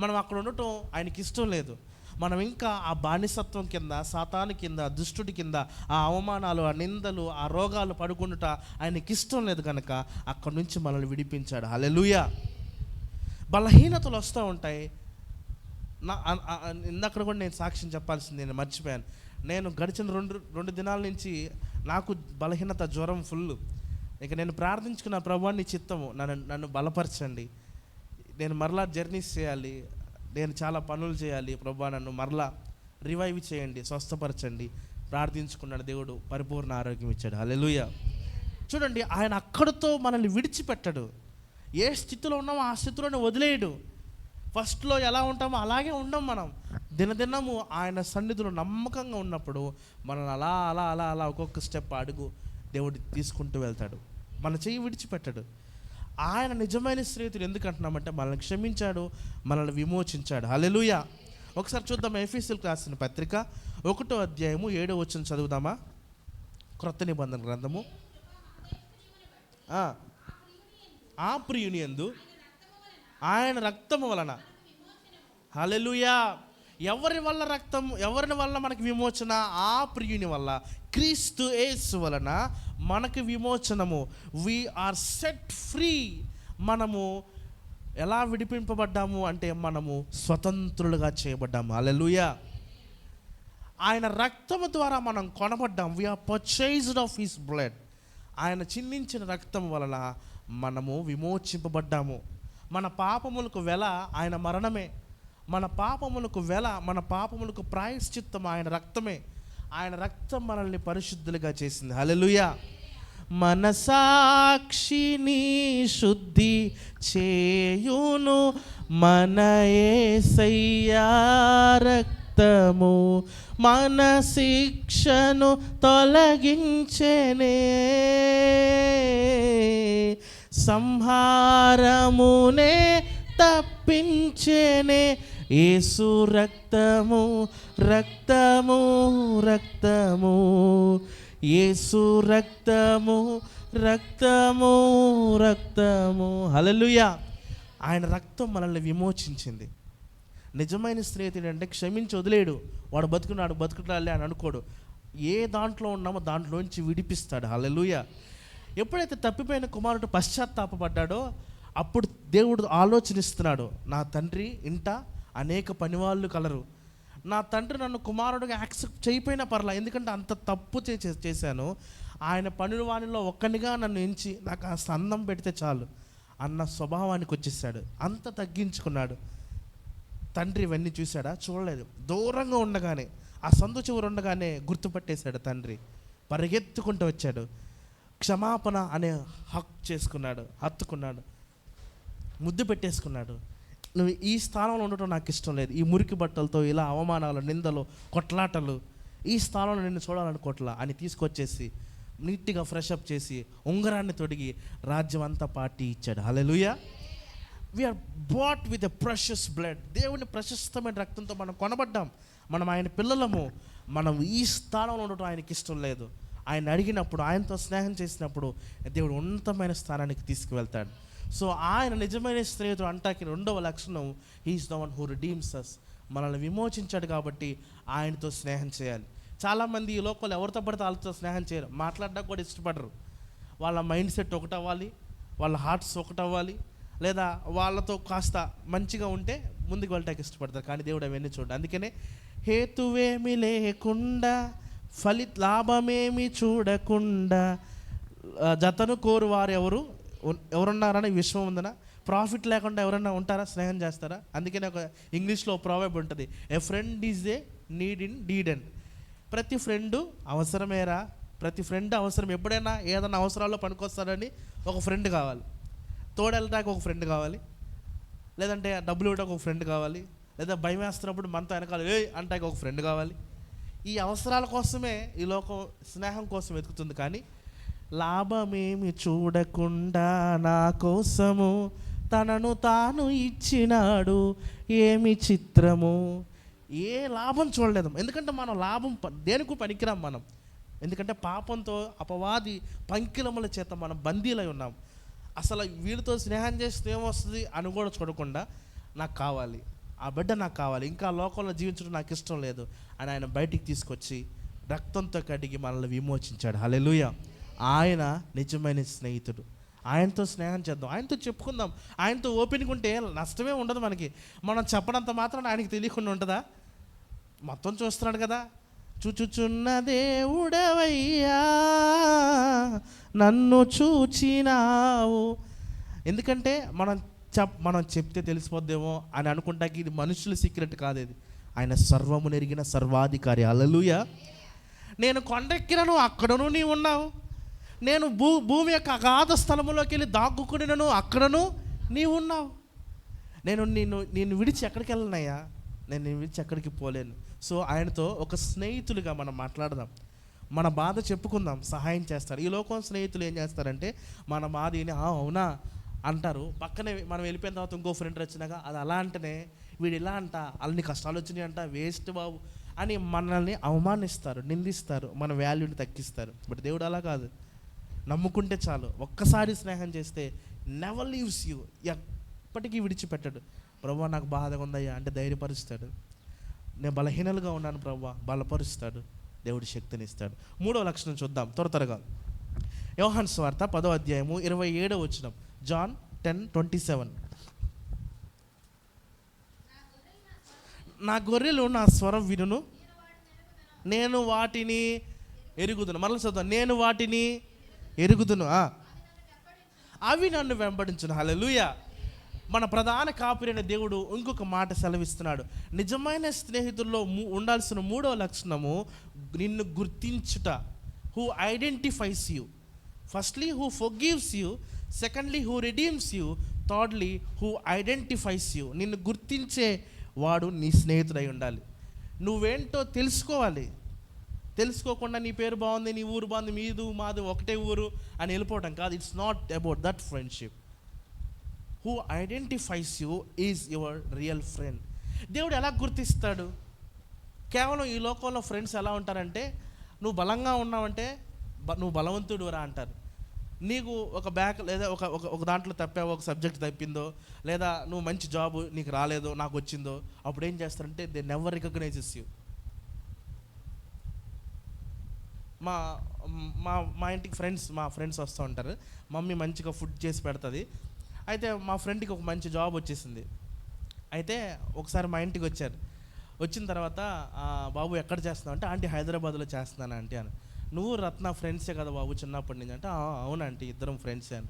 మనం అక్కడ ఉండటం ఆయనకి ఇష్టం లేదు. మనం ఇంకా ఆ బానిసత్వం కింద, సాతాను కింద, దుష్టుడి కింద, ఆ అవమానాలు, ఆ నిందలు, ఆ రోగాలు పడుకుంటుట ఆయనకి ఇష్టం లేదు కనుక అక్కడి నుంచి మనల్ని విడిపించాడు. హల్లెలూయా. బలహీనతలు వస్తూ ఉంటాయి. ఇందాక కూడా నేను సాక్ష్యం చెప్పాల్సింది, నేను మర్చిపోయాను. నేను గడిచిన రెండు దినాల నుంచి నాకు బలహీనత, జ్వరం ఫుల్. ఇక నేను ప్రార్థించుకున్న, ప్రభువా నీ చిత్తము, నన్ను బలపరచండి, నేను మరలా జర్నీస్ చేయాలి, నేను చాలా పనులు చేయాలి, ప్రభువా నన్ను మరలా రివైవ్ చేయండి, స్వస్థపరచండి. ప్రార్థించుకున్నాడు, దేవుడు పరిపూర్ణ ఆరోగ్యం ఇచ్చాడు. హల్లెలూయా. చూడండి, ఆయన అక్కడితో మనల్ని విడిచిపెట్టడు. ఏ స్థితిలో ఉన్నామో ఆ స్థితిలోనే వదిలేయడు. ఫస్ట్లో ఎలా ఉంటామో అలాగే ఉండం. మనం దినదినము ఆయన సన్నిధిలో నమ్మకంగా ఉన్నప్పుడు మనల్ని అలా అలా అలా అలా ఒక్కొక్క స్టెప్ అడుగు దేవుడు తీసుకుంటూ వెళ్తాడు, మన చెయ్యి విడిచిపెట్టడు. ఆయన నిజమైన స్నేహితుడు. ఎందుకు అంటున్నామంటే మనల్ని క్షమించాడు, మనల్ని విమోచించాడు. హల్లెలూయా. ఒకసారి చూద్దాం, ఎఫెసీయులకు రాసిన పత్రిక 1వ అధ్యాయము 7వ వచనం చదువుదామా? క్రొత్త నిబంధన గ్రంథము. ఆ ప్రియుని యందు ఆయన రక్తము వలన. హల్లెలూయా. ఎవరి వల్ల రక్తం, ఎవరి వల్ల మనకి విమోచన? ఆ ప్రియుని వల్ల, క్రీస్తు యేసు వలన మనకి విమోచనము. We are set free. మనము ఎలా విడిపింపబడ్డాము అంటే మనము స్వతంత్రులుగా చేయబడ్డాము. హల్లెలూయా. ఆయన రక్తము ద్వారా మనం కొనబడ్డాము. We are purchased of his blood. ఆయన చిందించిన రక్తం వలన మనము విమోచింపబడ్డాము. మన పాపములకు వెల ఆయన మరణమే. మన పాపములకు వెల, మన పాపములకు ప్రాయశ్చిత్తం ఆయన రక్తమే. ఆయన రక్తం మనల్ని పరిశుద్ధులుగా చేసింది. హల్లెలూయా. మన సాక్షిని శుద్ధి చేయును మన యేసయ్యా రక్తము, మన శిక్షను తొలగించెనే, సంహారమునే తప్పించెనే. యేసు రక్తము, రక్తము, రక్తము, యేసు రక్తము, రక్తము, రక్తము. హల్లెలూయా. ఆయన రక్తం మనల్ని విమోచించింది. నిజమైన స్నేహితుడు అంటే క్షమించి వదిలేడు. వాడు బతుకున్నాడు, బతుకుతాడులే అని అనుకోడు. ఏ దాంట్లో ఉన్నామో దాంట్లోంచి విడిపిస్తాడు. హల్లెలూయా. ఎప్పుడైతే తప్పిపోయిన కుమారుడు పశ్చాత్తాపపడ్డాడో అప్పుడు దేవుడు ఆలోచనిస్తున్నాడు, నా తండ్రి ఇంట అనేక పనివాళ్ళు కలరు. నా తండ్రి నన్ను కుమారుడుగా యాక్సెప్ట్ చేయకపోయినా పర్లా, ఎందుకంటే అంత తప్పు చేశాను. ఆయన పనుల వానిలో ఒక్కనిగా నన్ను ఎంచి నాకు ఆ సందం పెడితే చాలు అన్న స్వభావానికి వచ్చేసాడు. అంత తగ్గించుకున్నాడు. తండ్రి ఇవన్నీ చూశాడా? చూడలేదు. దూరంగా ఉండగానే, ఆ సందు చివరు ఉండగానే గుర్తుపట్టేశాడు తండ్రి. పరిగెత్తుకుంటూ వచ్చాడు, క్షమాపణ అనే హత్తుకున్నాడు, ముద్దు పెట్టేసుకున్నాడు. నువ్వు ఈ స్థానంలో ఉండటం నాకు ఇష్టం లేదు. ఈ మురికి బట్టలతో ఇలా అవమానాలు, నిందలు, కొట్లాటలు, ఈ స్థానంలో నిన్ను చూడాలనుకోవట్లా అని తీసుకొచ్చేసి నీట్గా ఫ్రెషప్ చేసి ఉంగరాన్ని తొడిగి రాజ్యం అంతా పార్టీ ఇచ్చాడు. Hallelujah. We're bought with a precious blood. దేవుని ప్రశస్తమైన రక్తంతో మనం కొనబడ్డాం. మనం ఆయన పిల్లలము. మనం ఈ స్థానంలో ఉండటం ఆయనకి ఇష్టం లేదు. ఆయన అడిగినప్పుడు, ఆయనతో స్నేహం చేసినప్పుడు దేవుడు ఉన్నతమైన స్థానానికి తీసుకువెళ్తాడు. సో ఆయన నిజమైన స్నేహితుడు అంటాకి రెండవ లక్షణం, he is the one who redeems us. మనల్ని విమోచించాడు కాబట్టి ఆయనతో స్నేహం చేయాలి. చాలామంది ఈ లోకంలో ఎవరితో పడితే వాళ్ళతో స్నేహం చేయరు, మాట్లాడడానికి కూడా ఇష్టపడరు. వాళ్ళ మైండ్ సెట్ ఒకటవ్వాలి, వాళ్ళ హార్ట్స్ ఒకటవ్వాలి, లేదా వాళ్ళతో కాస్త మంచిగా ఉంటే ముందుకు వెళ్ళటానికి ఇష్టపడతారు. కానీ దేవుడు అవన్నీ చూడండి. అందుకనే హేతువేమి లేకుండా లాభమేమి చూడకుండా జతను కోరు వారు ఎవరున్నారని విశ్వం ఉందనా? ప్రాఫిట్ లేకుండా ఎవరన్నా ఉంటారా? స్నేహం చేస్తారా? అందుకనే ఒక ఇంగ్లీష్లో ప్రావర్బ్ ఉంటుంది, a friend is a need indeed and. ప్రతి ఫ్రెండు అవసరమేరా, ప్రతి ఫ్రెండ్ అవసరం. ఎప్పుడైనా ఏదైనా అవసరాల్లో పనికొస్తాడని ఒక ఫ్రెండ్ కావాలి, తోడెళ్ళడానికి ఒక ఫ్రెండ్ కావాలి, లేదంటే డబ్బులు ఇవ్వడానికి ఒక ఫ్రెండ్ కావాలి, లేదా భయం వేస్తున్నప్పుడు మనతో వెనకాల అంటానికి ఒక ఫ్రెండ్ కావాలి. ఈ అవసరాల కోసమే ఈ లోకం స్నేహం కోసం వెతుకుతుంది. కానీ లాభమేమి చూడకుండా నా కోసము తనను తాను ఇచ్చినాడు, ఏమి చిత్రము. ఏ లాభం చూడలేదు. ఎందుకంటే మనం లాభం దేనికి పనికిరాం మనం. ఎందుకంటే పాపంతో అపవాది పంకిలముల చేత మనం బందీలై ఉన్నాం. అసలు వీళ్ళతో స్నేహం చేస్తే ఏమొస్తుంది అని కూడా చూడకుండా నాకు కావాలి, ఆ బిడ్డ నాకు కావాలి, ఇంకా లోకంలో జీవించడం నాకు ఇష్టం లేదు అని ఆయన బయటికి తీసుకొచ్చి రక్తంతో కడిగి మనల్ని విమోచించాడు. హల్లెలూయా. ఆయన నిజమైన స్నేహితుడు. ఆయనతో స్నేహం చేద్దాం, ఆయనతో చెప్పుకుందాం. ఆయనతో ఓపెన్గా ఉంటే నష్టమే ఉండదు మనకి. మనం చెప్పడంత మాత్రం ఆయనకి తెలియకుండా ఉంటుందా? మొత్తం చూస్తున్నాడు కదా. చూచుచున్న దేవుడవయ్యా నన్ను చూచినావు. ఎందుకంటే మనం చెప్తే తెలిసిపోద్దేమో అని అనుకుంటాకి ఇది మనుషుల సీక్రెట్ కాదు, ఇది ఆయన సర్వము నెరిగిన సర్వాధికారి. హల్లెలూయా. నేను కొండెక్కినను అక్కడను నీవు ఉన్నావు, నేను భూమి యొక్క అగాధ స్థలములోకి వెళ్ళి దాక్కుకునినను అక్కడను నీవు ఉన్నావు. నేను విడిచి ఎక్కడికి వెళ్ళనయ్యా, నేను విడిచి ఎక్కడికి పోలేను. సో ఆయనతో ఒక స్నేహితులుగా మనం మాట్లాడదాం, మన బాధ చెప్పుకుందాం, సహాయం చేస్తారు. ఈ లోకం స్నేహితులు ఏం చేస్తారంటే మన బాధ అవునా అంటారు, పక్కనే మనం వెళ్ళిపోయిన తర్వాత ఇంకో ఫ్రెండ్ వచ్చినాక అది అలా అంటేనే వీడు ఇలా అంట, అన్ని కష్టాలు వచ్చినాయి అంట, వేస్ట్ బాబు అని మనల్ని అవమానిస్తారు, నిందిస్తారు, మన వాల్యూని తగ్గిస్తారు. బట్ దేవుడు అలా కాదు. నమ్ముకుంటే చాలు, ఒక్కసారి స్నేహం చేస్తే నెవర్ లీవ్స్ యూ, ఎప్పటికీ విడిచిపెట్టడు. ప్రభువా నాకు బాధగా ఉందయ్యా అంటే ధైర్యపరుస్తాడు. నేను బలహీనలుగా ఉన్నాను ప్రభువా, బలపరుస్తాడు, దేవుడి శక్తిని ఇస్తాడు. 3వ లక్షణం చూద్దాం త్వరగా. యోహాను సువార్త 10వ అధ్యాయము 27వ వచనం. జాన్ 10:27. నా గొర్రెలు నా స్వరం వినును, నేను వాటిని ఎరుగుదును. మరలా చదువు, నేను వాటిని ఎరుగుదును, అవి నన్ను వెంబడించును. హల్లెలూయా. మన ప్రధాన కాపురైన దేవుడు ఇంకొక మాట సెలవిస్తున్నాడు. నిజమైన స్నేహితుల్లో ఉండాల్సిన 3వ లక్షణము నిన్ను గుర్తించుట. Who identifies you. Firstly who forgives you, secondly who redeems you, thirdly who identifies you. నిన్ను గుర్తించే వాడు నీ స్నేహితుడై ఉండాలి. నువ్వేంటో తెలుసుకోవాలి. తెలుసుకోకుండా నీ పేరు బాగుంది, నీ ఊరు బాగుంది, మీదు మాది ఒకటే ఊరు అని వెళ్ళిపోవటం కాదు. It's not about that friendship. Who identifies you is your real friend. దేవుడు ఎలా గుర్తిస్తాడు? కేవలం ఈ లోకంలో ఫ్రెండ్స్ ఎలా ఉంటారంటే, నువ్వు బలంగా ఉన్నావంటే నువ్వు బలవంతుడు రా అంటారు. నీకు ఒక బ్యాక్ లేదా ఒక దాంట్లో తప్పావో, ఒక సబ్జెక్ట్ తప్పిందో, లేదా నువ్వు మంచి జాబ్ నీకు రాలేదో నాకు వచ్చిందో, అప్పుడు ఏం చేస్తారంటే దే నెవర్ రికగ్నైజెస్ యూ. మా ఇంటికి మా ఫ్రెండ్స్ వస్తూ ఉంటారు. మమ్మీ మంచిగా ఫుడ్ చేసి పెడుతుంది. అయితే మా ఫ్రెండ్కి ఒక మంచి జాబ్ వచ్చేసింది. అయితే ఒకసారి మా ఇంటికి వచ్చారు. వచ్చిన తర్వాత బాబు ఎక్కడ చేస్తున్నావు అంటే, ఆంటీ హైదరాబాద్లో చేస్తున్నాను ఆంటీ అని. నువ్వు రత్న ఫ్రెండ్సే కదా బాబు చిన్నప్పటి నుంచి అంటే, అవునంటీ ఇద్దరం ఫ్రెండ్సే అని.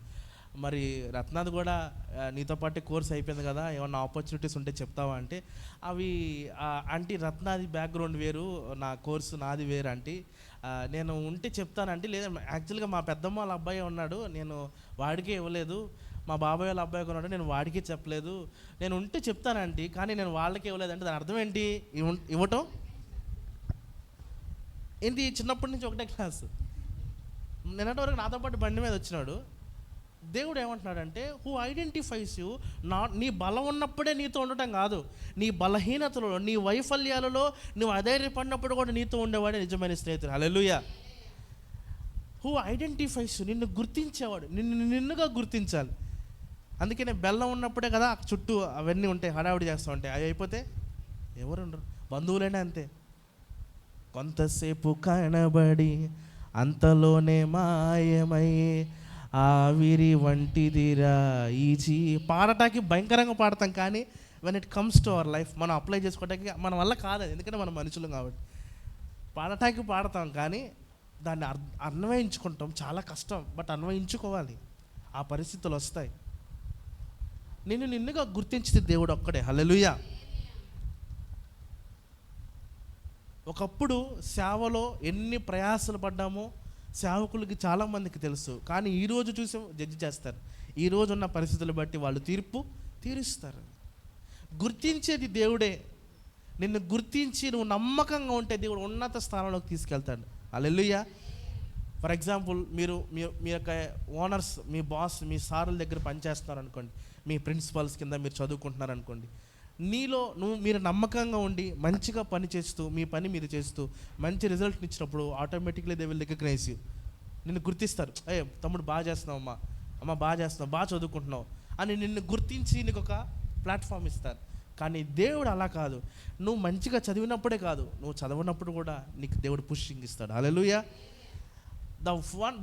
మరి రత్నాది కూడా నీతో పాటు కోర్స్ అయిపోయింది కదా, ఏమన్నా ఆపర్చునిటీస్ ఉంటే చెప్తావా అంటే, అవి ఆంటీ రత్నాది బ్యాక్గ్రౌండ్ వేరు, నా కోర్సు నాది వేరు ఆంటీ, నేను ఉంటే చెప్తానంటే. లేదా యాక్చువల్గా మా పెద్దమ్మ వాళ్ళ అబ్బాయి ఉన్నాడు, నేను వాడికే ఇవ్వలేదు, మా బాబాయ్ వాళ్ళ అబ్బాయి ఉన్నాడు, నేను వాడికి చెప్పలేదు, నేను ఉంటే చెప్తానంటీ, కానీ నేను వాళ్ళకి ఇవ్వలేదు అంటే దాని అర్థం ఏంటి? ఇవ్వటం ఏంటి? చిన్నప్పటి నుంచి ఒకటే క్లాసు, నిన్నటి వరకు నాతో పాటు బండి మీద వచ్చినాడు. దేవుడు ఏమంటున్నాడంటే, హూ ఐడెంటిఫైస్ యూ. నీ బలం ఉన్నప్పుడే నీతో ఉండటం కాదు, నీ బలహీనతలో, నీ వైఫల్యాలలో నువ్వు అధైర్యపడినప్పుడు కూడా నీతో ఉండేవాడే నిజమైన స్నేహితుడు. హల్లెలూయా. హూ ఐడెంటిఫైస్ యూ, నిన్ను గుర్తించేవాడు, నిన్నుగా గుర్తించాలి. అందుకనే బెల్లం ఉన్నప్పుడే కదా చుట్టూ అవన్నీ ఉంటాయి, హడావుడి చేస్తూ ఉంటాయి. అవి అయిపోతే ఎవరు ఉండరు, బంధువులైనా అంతే. కొంతసేపు కనబడి అంతలోనే మాయమయ్యే ఆవిరి వంటిదిరా ఈజీ. పాడటానికి భయంకరంగా పాడతాం, కానీ when it comes to our life మనం అప్లై చేసుకోవడానికి మన వల్ల కాదు, ఎందుకంటే మనం మనుషులు కాబట్టి. పాడటానికి పాడతాం, కానీ దాన్ని అన్వయించుకుంటాం చాలా కష్టం, బట్ అన్వయించుకోవాలి. ఆ పరిస్థితులు వస్తాయి. నిన్నుగా గుర్తించింది దేవుడు ఒక్కడే. హల్లెలూయా. ఒకప్పుడు సేవలో ఎన్ని ప్రయాసలు పడ్డామో సేవకులకి చాలామందికి తెలుసు, కానీ ఈరోజు చూసి జడ్జి చేస్తారు. ఈరోజు ఉన్న పరిస్థితులు బట్టి వాళ్ళు తీరుస్తారు. గుర్తించేది దేవుడే. నిన్ను గుర్తించి నువ్వు నమ్మకంగా ఉంటే దేవుడు ఉన్నత స్థానంలోకి తీసుకెళ్తాడు. హల్లెలూయా. ఫర్ ఎగ్జాంపుల్, మీరు మీ యొక్క ఓనర్స్, మీ బాస్, మీ సారుల దగ్గర పనిచేస్తున్నారు అనుకోండి, మీ ప్రిన్సిపల్స్ కింద మీరు చదువుకుంటున్నారు అనుకోండి. మీరు నమ్మకంగా ఉండి మంచిగా పని చేస్తూ మీ పని మీరు చేస్తూ మంచి రిజల్ట్ని ఇచ్చినప్పుడు automatically they will recognise you. నిన్ను గుర్తిస్తారు. తమ్ముడు బాగా చేస్తున్నావు, అమ్మ బాగా చేస్తున్నావు, బాగా చదువుకుంటున్నావు అని నిన్ను గుర్తించి నీకు ఒక ప్లాట్ఫామ్ ఇస్తారు. కానీ దేవుడు అలా కాదు. నువ్వు మంచిగా చదివినప్పుడే కాదు, నువ్వు చదవనప్పుడు కూడా నీకు దేవుడు పుషింగ్ ఇస్తాడు. Hallelujah.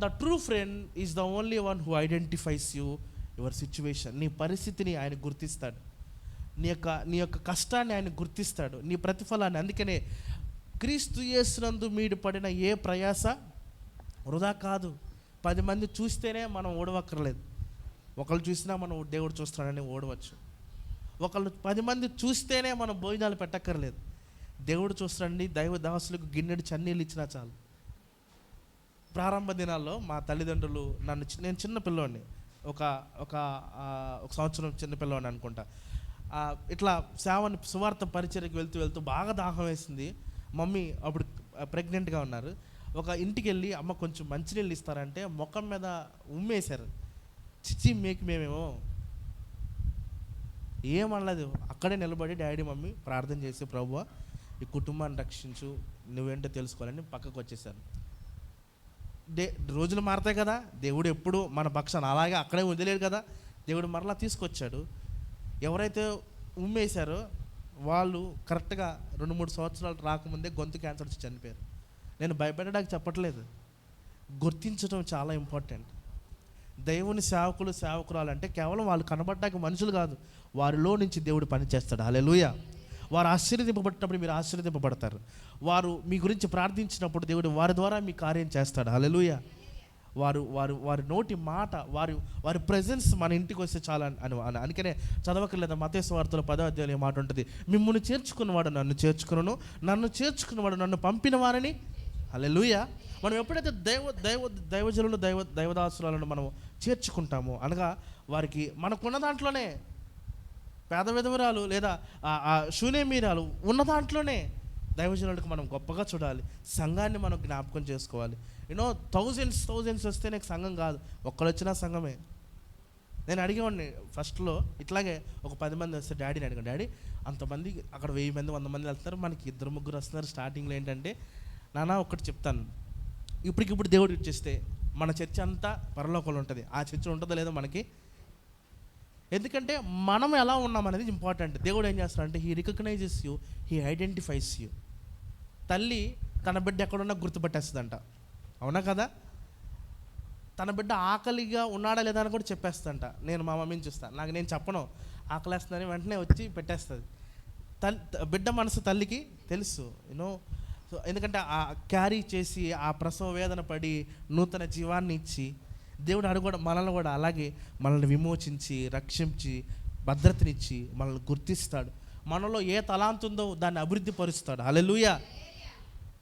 The true friend is the only one who identifies your situation. నీ పరిస్థితిని ఆయన గుర్తిస్తాడు. నీ యొక్క కష్టాన్ని ఆయన గుర్తిస్తాడు, నీ ప్రతిఫలాన్ని. అందుకనే క్రీస్తు యేసునందు మీరు పడిన ఏ ప్రయాస వృధా కాదు. 10 మంది చూస్తేనే మనం ఓడవక్కర్లేదు. ఒకళ్ళు చూసినా మనం దేవుడు చూస్తున్నాడని ఓడవచ్చు. 10 మంది చూస్తేనే మనం భోజనాలు పెట్టక్కర్లేదు. దేవుడు చూస్తాడండి. దైవ దాసులకు గిన్నెడు చన్నీళ్ళు ఇచ్చినా చాలు. ప్రారంభ దినాల్లో మా తల్లిదండ్రులు నేను చిన్న పిల్లోడిని, ఒక సంవత్సరం చిన్న పిల్లోడిని అనుకుంటా. ఇట్లా సువార్త పరిచర్యకి వెళ్తూ బాగా దాహం వేసింది. మమ్మీ అప్పుడు ప్రెగ్నెంట్గా ఉన్నారు. ఒక ఇంటికి వెళ్ళి అమ్మ కొంచెం మంచినీళ్ళు ఇస్తారంటే ముఖం మీద ఉమ్మేశారు. చిచ్చి మేమేమో ఏమనలేదు. అక్కడే నిలబడి డాడీ మమ్మీ ప్రార్థన చేసి, ప్రభువా ఈ కుటుంబాన్ని రక్షించు, నువ్వేంటో తెలుసుకోవాలని పక్కకు వచ్చేసాను. రోజులు మారతాయి కదా, దేవుడు ఎప్పుడు మన పక్షాన అలాగే అక్కడే వదిలేడు కదా. దేవుడు మరలా తీసుకొచ్చాడు. ఎవరైతే ఉమ్మేశారో వాళ్ళు కరెక్ట్గా 2-3 సంవత్సరాలు రాకముందే గొంతు క్యాన్సర్ వచ్చి చనిపోయారు. నేను భయపడడానికి చెప్పట్లేదు, గుర్తించడం చాలా ఇంపార్టెంట్. దేవుని సేవకురాలు అంటే కేవలం వాళ్ళు కనబడడానికి మనుషులు కాదు, వారిలో నుంచి దేవుడు పని చేస్తాడు. హల్లెలూయా. వారు ఆశీర్వదింపబడినప్పుడు మీరు ఆశీర్వదింపబడతారు. వారు మీ గురించి ప్రార్థించినప్పుడు దేవుడు వారి ద్వారా మీ కార్యం చేస్తాడు. హల్లెలూయా. వారి నోటి మాట, వారి ప్రెజెన్స్ మన ఇంటికి వస్తే చాలా అని. అందుకనే చదవకలేదా మత్తయి సువార్తలో 10వ అధ్యాయంలో మాట ఉంటుంది, మిమ్మును చేర్చుకున్నవాడు నన్ను చేర్చుకును, నన్ను చేర్చుకున్నవాడు నన్ను పంపిన వారిని. హల్లెలూయా. మనం ఎప్పుడైతే దైవజనులు దైవదాసురాలను మనం చేర్చుకుంటామో, అనగా వారికి మనకున్న దాంట్లోనే, పేద విధవరాలు లేదా శూన్యమీరాలు ఉన్న దాంట్లోనే దైవజనులకు మనం గొప్పగా చూడాలి. సంఘాన్ని మనం జ్ఞాపకం చేసుకోవాలి. థౌజండ్స్ వస్తే నాకు సంఘం కాదు, ఒక్కరు వచ్చినా సంఘమే. నేను అడిగేవాడిని ఫస్ట్లో ఇట్లాగే, ఒక 10 మంది వస్తే డాడీని అడిగాను, డాడీ అంతమంది అక్కడ 1000 మంది 100 మంది వెళ్తున్నారు, మనకి 2-3 వస్తున్నారు. స్టార్టింగ్లో ఏంటంటే, నాన్న ఒకటి చెప్తాను, ఇప్పటికిప్పుడు దేవుడు ఇచ్చేస్తే మన చర్చ అంతా పరలోకంలో ఉంటుంది. ఆ చర్చ ఉంటుందో లేదో మనకి, ఎందుకంటే మనం ఎలా ఉన్నాం అనేది ఇంపార్టెంట్. దేవుడు ఏం చేస్తాడంటే, he recognises you, he identifies you. తల్లి తన బిడ్డ ఎక్కడున్నా గుర్తుపట్టేస్తుందంట, అవునా కదా? తన బిడ్డ ఆకలిగా ఉన్నాడా లేదా అని కూడా చెప్పేస్తుందంట. నేను మా మమ్మీని చూస్తాను, నేను చెప్పను ఆకలేస్తుందని, వెంటనే వచ్చి పెట్టేస్తుంది. బిడ్డ మనసు తల్లికి తెలుసు, సో ఎందుకంటే ఆ క్యారీ చేసి ఆ ప్రసవ వేదన పడి నూతన జీవాన్ని ఇచ్చి దేవుడు మనల్ని కూడా అలాగే మనల్ని విమోచించి రక్షించి భద్రతనిచ్చి మనల్ని గుర్తిస్తాడు. మనలో ఏ తలాంత్ ఉందో దాన్ని అభివృద్ధి పరుస్తాడు. హల్లెలూయా.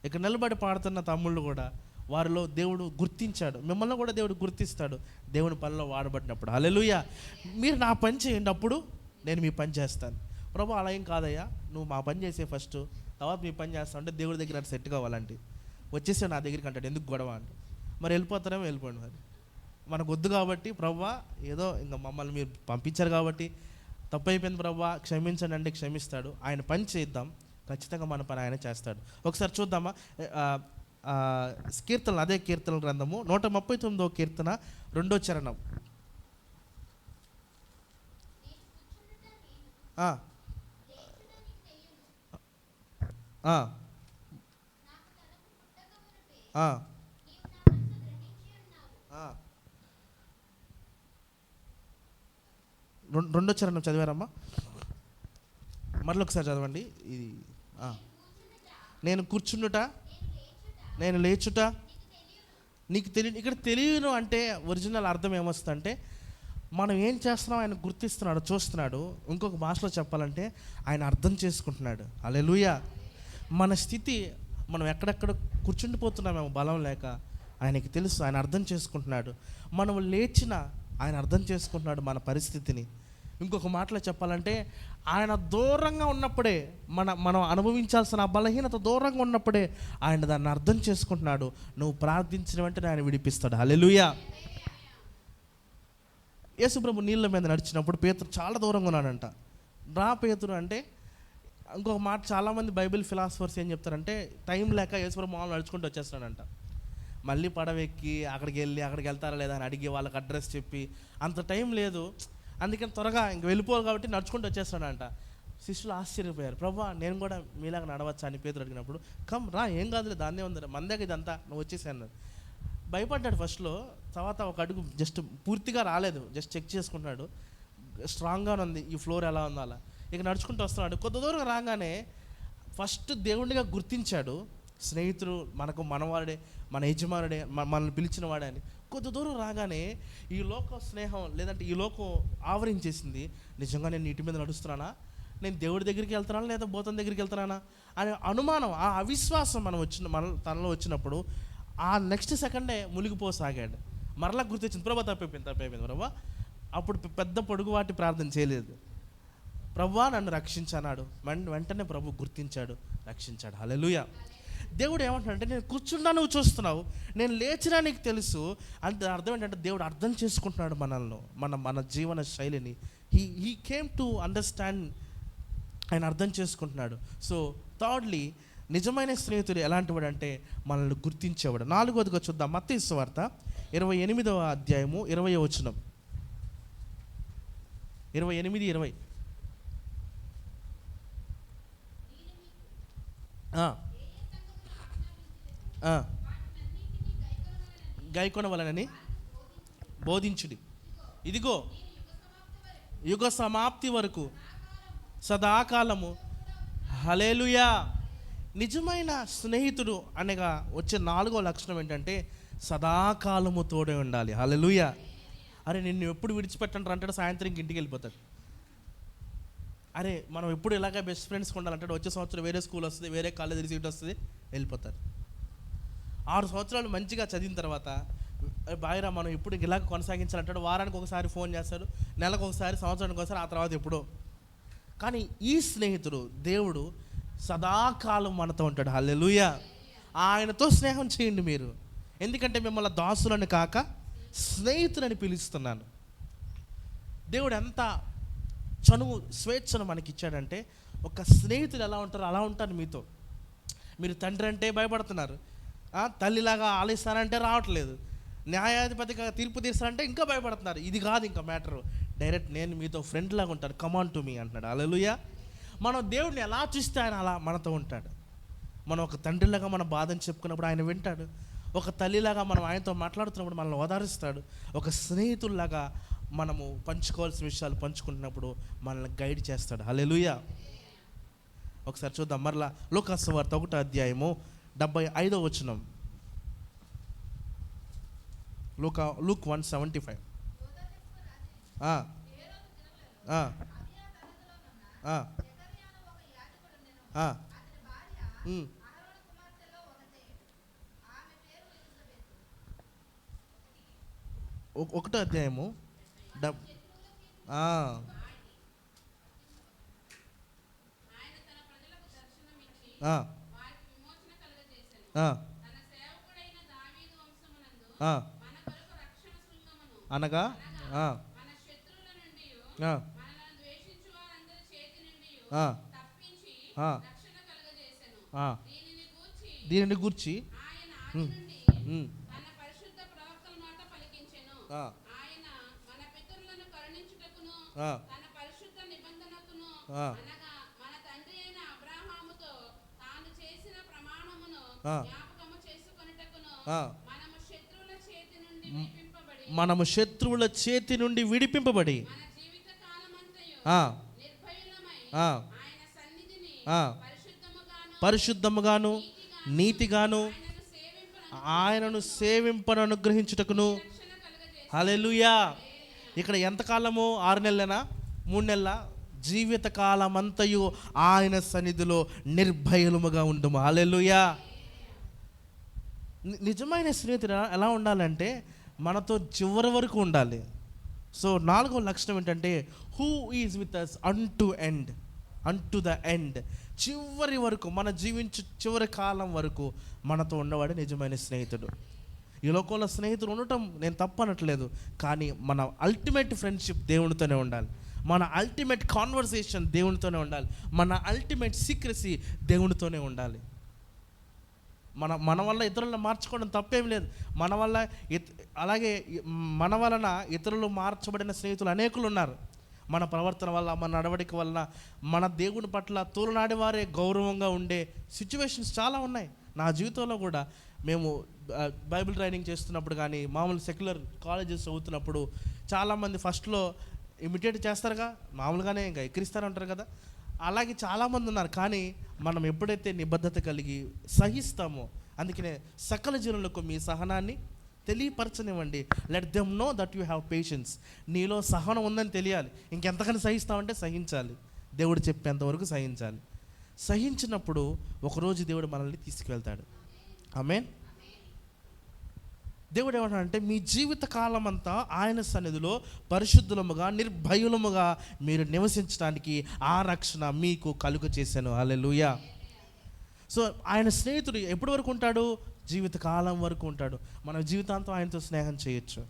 ఇక నిలబడి పాడుతున్న తమ్ముళ్ళు కూడా, వారిలో దేవుడు గుర్తించాడు. మిమ్మల్ని కూడా దేవుడు గుర్తిస్తాడు దేవుని పనిలో వాడబడినప్పుడు. హల్లెలూయా. మీరు నా పని చేయండి, అప్పుడు నేను మీ పని చేస్తాను. ప్రభు అలా ఏం కాదయ్యా, నువ్వు మా పని చేసే ఫస్ట్, తర్వాత మీ పని చేస్తా అంటే దేవుడి దగ్గర అది సెట్ కావాలంటే వచ్చేసే నా దగ్గరికి అంటాడు. ఎందుకు గొడవ అంటే, మరి వెళ్ళిపోతారేమో వెళ్ళిపోండి, మరి మనకు వద్దు కాబట్టి ప్రభువా, ఏదో ఇంకా మమ్మల్ని మీరు పంపించారు కాబట్టి తప్పు అయిపోయింది ప్రభువా క్షమించండి అంటే క్షమిస్తాడు. ఆయన పని చేద్దాం, ఖచ్చితంగా మన పని ఆయన చేస్తాడు. ఒకసారి చూద్దామా కీర్తనలు, అదే కీర్తనల గ్రంథము 139వ కీర్తన 2వ చరణం. రెండో చరణం చదివారమ్మా, మరొకసారి ఒకసారి చదవండి. ఇది నేను కూర్చుండుట, నేను లేచుట నీకు తెలియదు. ఇక్కడ తెలియను అంటే ఒరిజినల్ అర్థం ఏమొస్తుందంటే మనం ఏం చేస్తున్నాం ఆయన గుర్తిస్తున్నాడు, చూస్తున్నాడు. ఇంకొక భాషలో చెప్పాలంటే ఆయన అర్థం చేసుకుంటున్నాడు. హల్లెలూయా. మన స్థితి, మనం ఎక్కడెక్కడ కూర్చుండిపోతున్నామేమో బలం లేక, ఆయనకి తెలుసు, ఆయన అర్థం చేసుకుంటున్నాడు. మనం లేచిన ఆయన అర్థం చేసుకుంటున్నాడు మన పరిస్థితిని. ఇంకొక మాటలో చెప్పాలంటే ఆయన దూరంగా ఉన్నప్పుడే, మనం అనుభవించాల్సిన బలహీనత దూరంగా ఉన్నప్పుడే ఆయన దాన్ని అర్థం చేసుకుంటున్నాడు. నువ్వు ప్రార్థించిన వెంటనే ఆయన విడిపిస్తాడు. హల్లెలూయా. యేసుప్రభు నీళ్ళ మీద నడిచినప్పుడు పేతురు చాలా దూరంగా ఉన్నాడంట. రా పేతురు అంటే, ఇంకొక మాట చాలామంది బైబిల్ ఫిలాసఫర్స్ ఏం చెప్తారంటే టైం లేక యేసుప్రభు మామూలు నడుచుకుంటూ వచ్చేస్తాడంట. మళ్ళీ పడవెక్కి అక్కడికి వెళ్తారా లేదా అని అడిగి వాళ్ళకి అడ్రస్ చెప్పి అంత టైం లేదు, అందుకని త్వరగా ఇంక వెళ్ళిపోవాలి కాబట్టి నడుచుకుంటూ వచ్చేస్తాడంట. శిష్యులు ఆశ్చర్యపోయారు, ప్రభా నేను కూడా మీలాగా నడవచ్చా అని పేతురు అడిగినప్పుడు, కమ్ రా, ఏం కాదులే, దాన్నే ఉంది, మందేక ఇదంతా, నువ్వు వచ్చేసి అన్నాడు. భయపడ్డాడు ఫస్ట్లో, తర్వాత ఒక అడుగు జస్ట్ పూర్తిగా రాలేదు, జస్ట్ చెక్ చేసుకుంటున్నాడు, స్ట్రాంగ్గా ఉంది, ఈ ఫ్లోర్ ఎలా ఉందో అలా. ఇక నడుచుకుంటూ వస్తున్నాడు. కొద్ది దూరం రాగానే ఫస్ట్ దేవుడిగా గుర్తించాడు, స్నేహితుడు మనకు మనవాడే, మన యజమానుడే, మనల్ని పిలిచిన వాడే అని. కొద్ది దూరం రాగానే ఈ లోక స్నేహం లేదంటే ఈ లోకం ఆవరించేసింది. నిజంగా నేను నీటి మీద నడుస్తున్నానా, నేను దేవుడి దగ్గరికి వెళ్తున్నానా లేదా భూతం దగ్గరికి వెళ్తున్నానా అనే అనుమానం, ఆ అవిశ్వాసం మన తనలో వచ్చినప్పుడు ఆ నెక్స్ట్ సెకండే మునిగిపోసాగాడు. మరలా గుర్తొచ్చింది, ప్రభా తప్పైపోయింది ప్రభా. అప్పుడు పెద్ద పొడుగువాటి ప్రార్థన చేయలేదు, ప్రభువా నన్ను రక్షించన్నాడు. వెంటనే ప్రభు గుర్తించాడు, రక్షించాడు. హల్లెలూయా. దేవుడు ఏమంటాడంటే నేను కూర్చున్నా నువ్వు చూస్తున్నావు, నేను లేచినా నీకు తెలుసు. అంటే అర్థం ఏంటంటే దేవుడు అర్థం చేసుకుంటున్నాడు మనల్ని, మన జీవన శైలిని. హీ కేమ్ టు అండర్స్టాండ్, ఆయన అర్థం చేసుకుంటున్నాడు. సో థర్డ్లీ, నిజమైన స్నేహితుడు ఎలాంటి వాడు అంటే మనల్ని గుర్తించేవాడు. 4వదిగా చూద్దాం, మత్తయి సువార్త 28వ అధ్యాయము 20వ వచనం. 28:20. గైకొనవలనని బోధించుడి. ఇదిగో యుగ సమాప్తి వరకు సదాకాలము. హల్లెలూయా. నిజమైన స్నేహితుడు అనగా వచ్చే 4వ లక్షణం ఏంటంటే సదాకాలము తోడే ఉండాలి. హల్లెలూయా. అరే నిన్ను ఎప్పుడు విడిచిపెట్టంటారు అంటాడు, సాయంత్రం ఇంటికి వెళ్ళిపోతాడు. అరే మనం ఎప్పుడు ఇలాగే బెస్ట్ ఫ్రెండ్స్గా ఉండాలంటాడు, వచ్చే సంవత్సరం వేరే స్కూల్ వస్తుంది, వేరే కాలేజ్ రిసీట్ వస్తుంది, వెళ్ళిపోతారు. 6 సంవత్సరాలు మంచిగా చదివిన తర్వాత బాయిరా మనం ఇప్పుడు ఇలాగ కొనసాగించాలంటాడు. వారానికి ఒకసారి ఫోన్ చేస్తాడు, నెలకు ఒకసారి, సంవత్సరానికి ఒకసారి, ఆ తర్వాత ఎప్పుడో. కానీ ఈ స్నేహితుడు దేవుడు సదాకాలం మనతో ఉంటాడు. హల్లెలూయా. ఆయనతో స్నేహం చేయండి మీరు, ఎందుకంటే మిమ్మల్ని దాసులని కాక స్నేహితులని పిలుస్తున్నాను. దేవుడు ఎంత చనువు స్వేచ్ఛను మనకి ఇచ్చాడంటే, ఒక స్నేహితుడు ఎలా ఉంటారో అలా ఉంటారు మీతో. మీరు తండ్రి అంటే భయపడుతున్నారు, తల్లిలాగా ఆలిస్తానంటే రావట్లేదు, న్యాయాధిపతిగా తీర్పు తీస్తానంటే ఇంకా భయపడుతున్నారు. ఇది కాదు ఇంకా మ్యాటరు, డైరెక్ట్ నేను మీతో ఫ్రెండ్ లాగా ఉంటాను, కమాన్ టు మీ అంటున్నాడు. హల్లెలూయా. మనం దేవుడిని ఎలా చూస్తే ఆయన అలా మనతో ఉంటాడు. మనం ఒక తండ్రిలాగా మన బాధను చెప్పుకున్నప్పుడు ఆయన వింటాడు, ఒక తల్లిలాగా మనం ఆయనతో మాట్లాడుతున్నప్పుడు మనల్ని ఓదారుస్తాడు, ఒక స్నేహితుల్లాగా మనము పంచుకోవాల్సిన విషయాలు పంచుకుంటున్నప్పుడు మనల్ని గైడ్ చేస్తాడు. హల్లెలూయా. ఒకసారి చూద్దాం మరలా, లూకా సువార్త 1వ అధ్యాయము 75వ వచనం. లూక్ 1:75. ఒకటో అధ్యాయము అనగా దీనిని గూర్చి మనము శత్రువుల చేతి నుండి విడిపింపబడి ఆ, ఆ, ఆ, పరిశుద్ధముగాను నీతిగాను ఆయనను సేవింపను అనుగ్రహించుటకును. హల్లెలూయా. ఇక్కడ ఎంతకాలము? 6 నెలలేనా? 3 నెలల? జీవిత కాలమంతయు ఆయన సన్నిధిలో నిర్భయముగా ఉండుము. హల్లెలూయా. నిజమైన స్నేహితుడు ఎలా ఉండాలంటే మనతో చివరి వరకు ఉండాలి. సో 4వ లక్షణం ఏంటంటే who is with us unto the end. చివరి వరకు, మన చివరి కాలం వరకు మనతో ఉన్నవాడే నిజమైన స్నేహితుడు. ఈ లోకంలో స్నేహితులు ఉండటం నేను తప్పనట్లేదు, కానీ మన అల్టిమేట్ ఫ్రెండ్షిప్ దేవునితోనే ఉండాలి. మన అల్టిమేట్ కాన్వర్సేషన్ దేవునితోనే ఉండాలి. మన అల్టిమేట్ సీక్రసీ దేవునితోనే ఉండాలి. మన వల్ల ఇతరులను మార్చుకోవడం తప్పేం లేదు. అలాగే మన వలన ఇతరులు మార్చబడిన స్నేహితులు అనేకులు ఉన్నారు. మన ప్రవర్తన వల్ల, మన నడవడిక వలన మన దేవుని పట్ల తోలనాడి వారే గౌరవంగా ఉండే సిచ్యువేషన్స్ చాలా ఉన్నాయి. నా జీవితంలో కూడా మేము బైబిల్ ట్రైనింగ్ చేస్తున్నప్పుడు కానీ, మామూలు సెక్యులర్ కాలేజెస్ చదువుతున్నప్పుడు చాలామంది ఫస్ట్లో ఇమిటేట్ చేస్తారుగా, మామూలుగానే ఇంకా ఎక్కిరిస్తారంటారు కదా, అలాగే చాలామంది ఉన్నారు. కానీ మనం ఎప్పుడైతే నిబద్ధత కలిగి సహిస్తామో, అందుకనే సకల జనులకు మీ సహనాన్ని తెలియపరచనివ్వండి. Let them know that you have patience. నీలో సహనం ఉందని తెలియాలి. ఇంకెంతకని సహిస్తామంటే సహించాలి. దేవుడు చెప్పేంతవరకు సహించాలి. సహించినప్పుడు ఒకరోజు దేవుడు మనల్ని తీసుకువెళ్తాడు. ఆమేన్. దేవుడు ఏమంటాడంటే మీ జీవిత కాలం అంతా ఆయన సన్నిధిలో పరిశుద్ధులముగా నిర్భయులముగా మీరు నివసించడానికి ఆ రక్షణ మీకు కలుగ చేశాను. హల్లెలూయా. సో ఆయన స్నేహితుడు ఎప్పటి వరకు ఉంటాడు? జీవితకాలం వరకు ఉంటాడు. మన జీవితాంతం ఆయనతో స్నేహం చేయొచ్చు.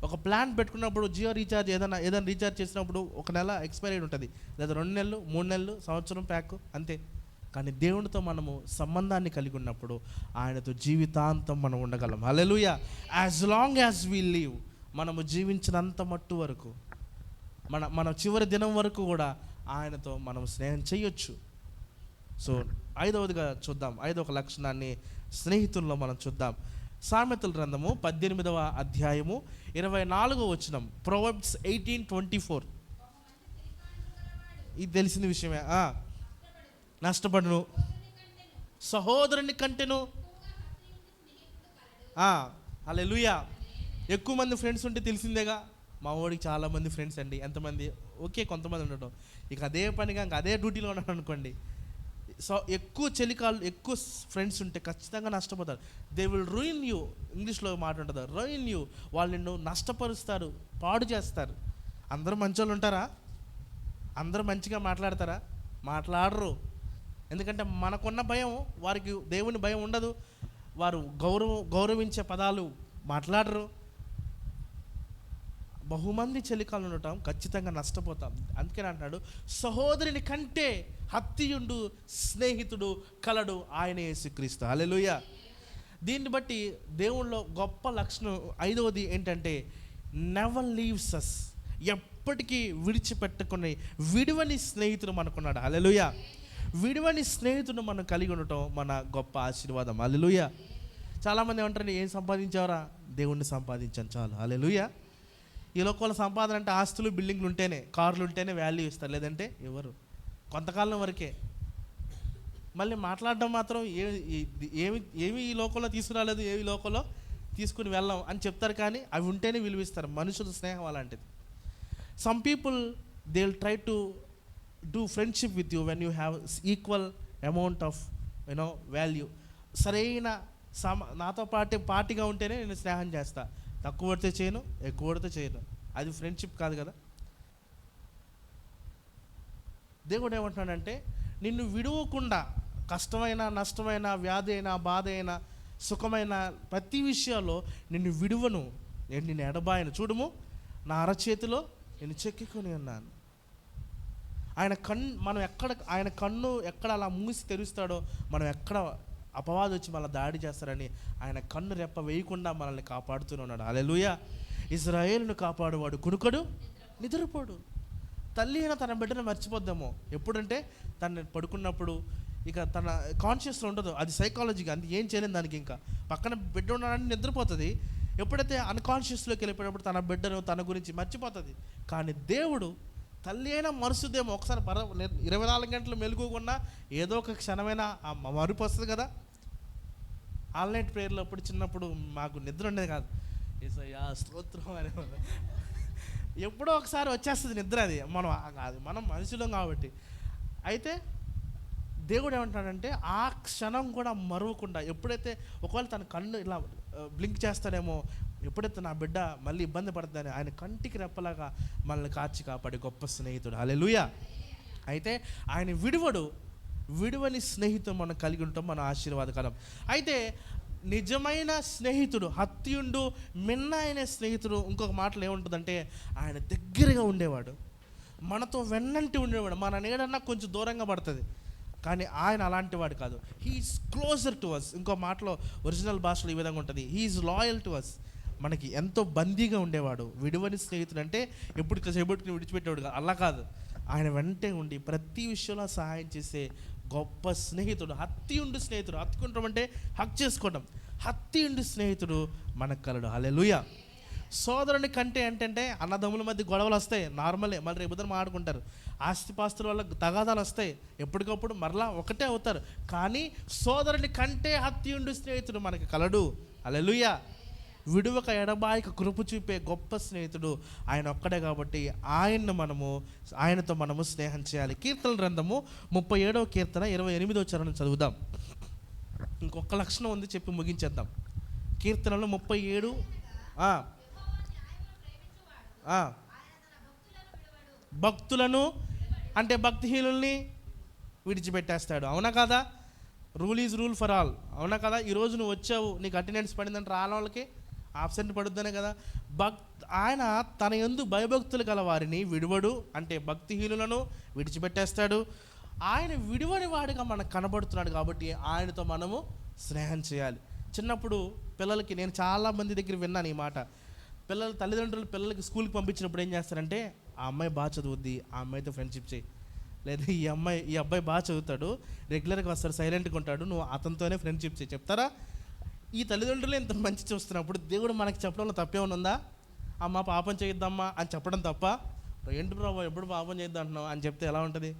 ఒక ప్లాన్ పెట్టుకున్నప్పుడు జియో రీఛార్జ్ ఏదైనా రీఛార్జ్ చేసినప్పుడు 1 నెల ఎక్స్పైరీ ఉంటుంది, లేదా 2 నెలలు, 3 నెలలు, సంవత్సరం ప్యాక్ అంతే. కానీ దేవునితో మనము సంబంధాన్ని కలిగి ఉన్నప్పుడు ఆయనతో జీవితాంతం మనం ఉండగలం. Hallelujah. As long as we live, మనము జీవించినంత మట్టు వరకు, మన చివరి దినం వరకు కూడా ఆయనతో మనం స్నేహం చేయొచ్చు. సో 5వదిగా చూద్దాం, 5వ లక్షణాన్ని స్నేహితుల్లో మనం చూద్దాం. సామెతల గ్రంథము 18వ అధ్యాయము 24వ వచనం, ప్రొవర్బ్స్ 18:24. ఇది తెలిసిన విషయమే. నష్టపడును సహోదరుని కంటెను. హల్లెలూయా. ఎక్కువ మంది ఫ్రెండ్స్ ఉంటే తెలిసిందేగా, మా వాడికి చాలామంది ఫ్రెండ్స్ అండి. ఎంతమంది? ఓకే, కొంతమంది ఉండటం, ఇక అదే పనిగా ఇంకా అదే డ్యూటీలో ఉన్నాడు అనుకోండి. సో ఎక్కువ ఎక్కువ ఫ్రెండ్స్ ఉంటే ఖచ్చితంగా నష్టపోతారు. They will ruin you. ఇంగ్లీష్లో మాట ఉంటుంది, రూయిన్ యూ. వాళ్ళు నిన్ను నష్టపరుస్తారు, పాడు చేస్తారు. అందరూ మంచోళ్ళు ఉంటారా? అందరూ మంచిగా మాట్లాడతారా? మాట్లాడరు. ఎందుకంటే మనకున్న భయం వారికి దేవుని భయం ఉండదు. వారు గౌరవించే పదాలు మాట్లాడరు. బహుమంది చెలికాలు ఉండటం ఖచ్చితంగా నష్టపోతాం. అందుకని అంటున్నాడు, సహోదరుని కంటే హత్తియుండు స్నేహితుడు కలడు, ఆయన యేసుక్రీస్తు. హల్లెలూయా. దీన్ని బట్టి దేవుళ్ళలో గొప్ప లక్షణం 5వది ఏంటంటే నెవర్ లీవ్స్ అస్. ఎప్పటికీ విడిచిపెట్టుకుని విడివని స్నేహితుడు మనకున్నాడు. హల్లెలూయా. విడివని స్నేహితుడు మనం కలిగి ఉండటం మన గొప్ప ఆశీర్వాదం. హల్లెలూయా. చాలామంది ఏమంటారు, ఏం సంపాదించావరా? దేవుణ్ణి సంపాదించాను చాలు. హల్లెలూయా. ఈ లోకంలో సంపాదన అంటే ఆస్తులు, బిల్డింగ్లు ఉంటేనే, కార్లు ఉంటేనే వాల్యూ ఇస్తారు, లేదంటే ఎవరు. కొంతకాలం వరకే. మళ్ళీ మాట్లాడడం మాత్రం ఏమి ఈ లోకంలో తీసుకురాలేదు, ఏమి లోకంలో తీసుకుని వెళ్ళాం అని చెప్తారు, కానీ అవి ఉంటేనే విలువిస్తారు. మనుషుల స్నేహం అలాంటిది. Some people they will try to do friendship with you when you have equal amount of value. సరైన నాతో పార్టీగా ఉంటేనే నేను స్నేహం చేస్తా, తక్కువ పడితే చేయను, ఎక్కువ పడితే చేయను. అది ఫ్రెండ్షిప్ కాదు కదా. దేవుడు ఏమంటున్నాడంటే నిన్ను విడువకుండా కష్టమైన, నష్టమైన, వ్యాధి అయినా, బాధ అయినా, సుఖమైన ప్రతి విషయాల్లో నిన్ను విడువను, నేను నిన్ను ఎడబాయను. చూడుము, నా అరచేతిలో నేను చెక్కుకొని ఉన్నాను. ఆయన కన్ను ఎక్కడ అలా మూసి తెరుస్తాడో, మనం ఎక్కడ అపవాదం వచ్చి మళ్ళీ దాడి చేస్తారని ఆయన కన్ను రెప్ప వేయకుండా మనల్ని కాపాడుతూనే ఉన్నాడు. హల్లెలూయా. ఇశ్రాయేలును కాపాడువాడు కునుకడు, నిద్రపోడు. తల్లి అయినా తన బిడ్డను మర్చిపోద్దామో ఎప్పుడంటే తను పడుకున్నప్పుడు, ఇక తన కాన్షియస్లో ఉండదు. అది సైకాలజీగా, అది ఏం చేయలేదు దానికి. ఇంకా పక్కన బిడ్డ ఉన్నాడని నిద్రపోతుంది. ఎప్పుడైతే అన్కాన్షియస్లోకి వెళ్ళిపోయినప్పుడు తన బిడ్డను, తన గురించి మర్చిపోతుంది. కానీ దేవుడు తల్లి అయినా మరుస్తుందేమో, ఒకసారి 24 గంటలు మెలుగుకున్నా ఏదో ఒక క్షణమైనా ఆ మరుపు వస్తుంది కదా. ఆల్నైట్ ప్రేయర్లో అప్పుడు చిన్నప్పుడు మాకు నిద్ర ఉండేది కాదు. యేసయ్యా స్తోత్రం అనేవాళ్ళు. ఎప్పుడో ఒకసారి వచ్చేస్తుంది నిద్ర. అది మనం మనుషులం కాబట్టి. అయితే దేవుడు ఏమంటాడంటే ఆ క్షణం కూడా మరువకుండా, ఎప్పుడైతే ఒకవేళ తన కన్ను ఇలా బ్లింక్ చేస్తాడేమో, ఎప్పుడైతే నా బిడ్డ మళ్ళీ ఇబ్బంది పడుతుందని ఆయన కంటికి రెప్పలాగా మనల్ని కాచి కాపాడే గొప్ప స్నేహితుడు. హల్లెలూయా. అయితే ఆయన విడువని స్నేహితుడు మనం కలిగి ఉంటాం, మన ఆశీర్వాదకరం. అయితే నిజమైన స్నేహితుడు, హత్యుండు మిన్న అయిన స్నేహితుడు, ఇంకొక మాటలు ఏముంటుందంటే ఆయన దగ్గరగా ఉండేవాడు, మనతో వెన్నంటి ఉండేవాడు. మన నీడన్నా కొంచెం దూరంగా పడుతుంది, కానీ ఆయన అలాంటి వాడు కాదు. He is closer to us. ఇంకో మాటలో ఒరిజినల్ భాషలో ఈ విధంగా ఉంటుంది, హీఈస్ లాయల్ టు అస్. మనకి ఎంతో బందీగా ఉండేవాడు. విడువని స్నేహితుడు అంటే ఎప్పుడు చేపట్టుకుని విడిచిపెట్టేవాడు కాదు, అలా కాదు. ఆయన వెంటే ఉండి ప్రతి విషయంలో సహాయం చేసే గొప్ప స్నేహితుడు. హత్యుండు స్నేహితుడు, హత్తుకుంటాం అంటే హక్ చేసుకోవడం. హత్యుండు స్నేహితుడు మనకు కలడు. హల్లెలూయా. సోదరుని కంటే ఏంటంటే అన్నదమ్ముల మధ్య గొడవలు వస్తాయి, నార్మలే. మళ్ళీ రేపు ఆడుకుంటారు. ఆస్తిపాస్తుల వల్ల తగాదాలు వస్తాయి, ఎప్పటికప్పుడు మరలా ఒకటే అవుతారు. కానీ సోదరుని కంటే హత్యుండు స్నేహితుడు మనకి కలడు. హల్లెలూయా. విడువక ఎడబాయిక కృప చూపే గొప్ప స్నేహితుడు ఆయన ఒక్కడే. కాబట్టి ఆయనతో మనము స్నేహం చేయాలి. కీర్తన గ్రంథము 37వ కీర్తన 28వ చరణం చదువుదాం. ఇంకొక లక్షణం ఉంది, చెప్పి ముగించేద్దాం. కీర్తనలు 37. భక్తులను అంటే భక్తిహీనుల్ని విడిచిపెట్టేస్తాడు. అవునా కదా? Rule is rule for all. అవునా కదా? ఈరోజు నువ్వు వచ్చావు, నీకు అటెండెన్స్ పడిందంటే రాని వాళ్ళకి ఆబ్సెంట్ పడుద్దనే కదా. ఆయన తన యందు భయభక్తులు గల వారిని విడువడు, అంటే భక్తిహీనులను విడిచిపెట్టేస్తాడు. ఆయన విడువని వాడిగా మనకు కనబడుతున్నాడు కాబట్టి ఆయనతో మనము స్నేహం చేయాలి. చిన్నప్పుడు పిల్లలకి నేను చాలామంది దగ్గర విన్నాను ఈ మాట. తల్లిదండ్రులు పిల్లలకి స్కూల్కి పంపించినప్పుడు ఏం చేస్తారంటే, ఆ అమ్మాయి బాగా చదువుద్ది, ఆ అమ్మాయితో ఫ్రెండ్షిప్ చేయి. లేదా ఈ అబ్బాయి బాగా చదువుతాడు, రెగ్యులర్గా వస్తాడు, సైలెంట్గా ఉంటాడు, నువ్వు అతనితోనే ఫ్రెండ్షిప్ చేయి చెప్తారా? ఈ తల్లిదండ్రులు ఇంత మంచి చూస్తున్నప్పుడు దేవుడు మనకి చెప్పడంలో తప్పేమన్నా ఉందా? అమ్మ పాపం చేయొద్దమ్మా అని చెప్పడం తప్ప, ఏంటి ప్రభు ఎప్పుడు పాపం చేయొద్దు అంటున్నావు అని చెప్తే ఎలా ఉంటుంది?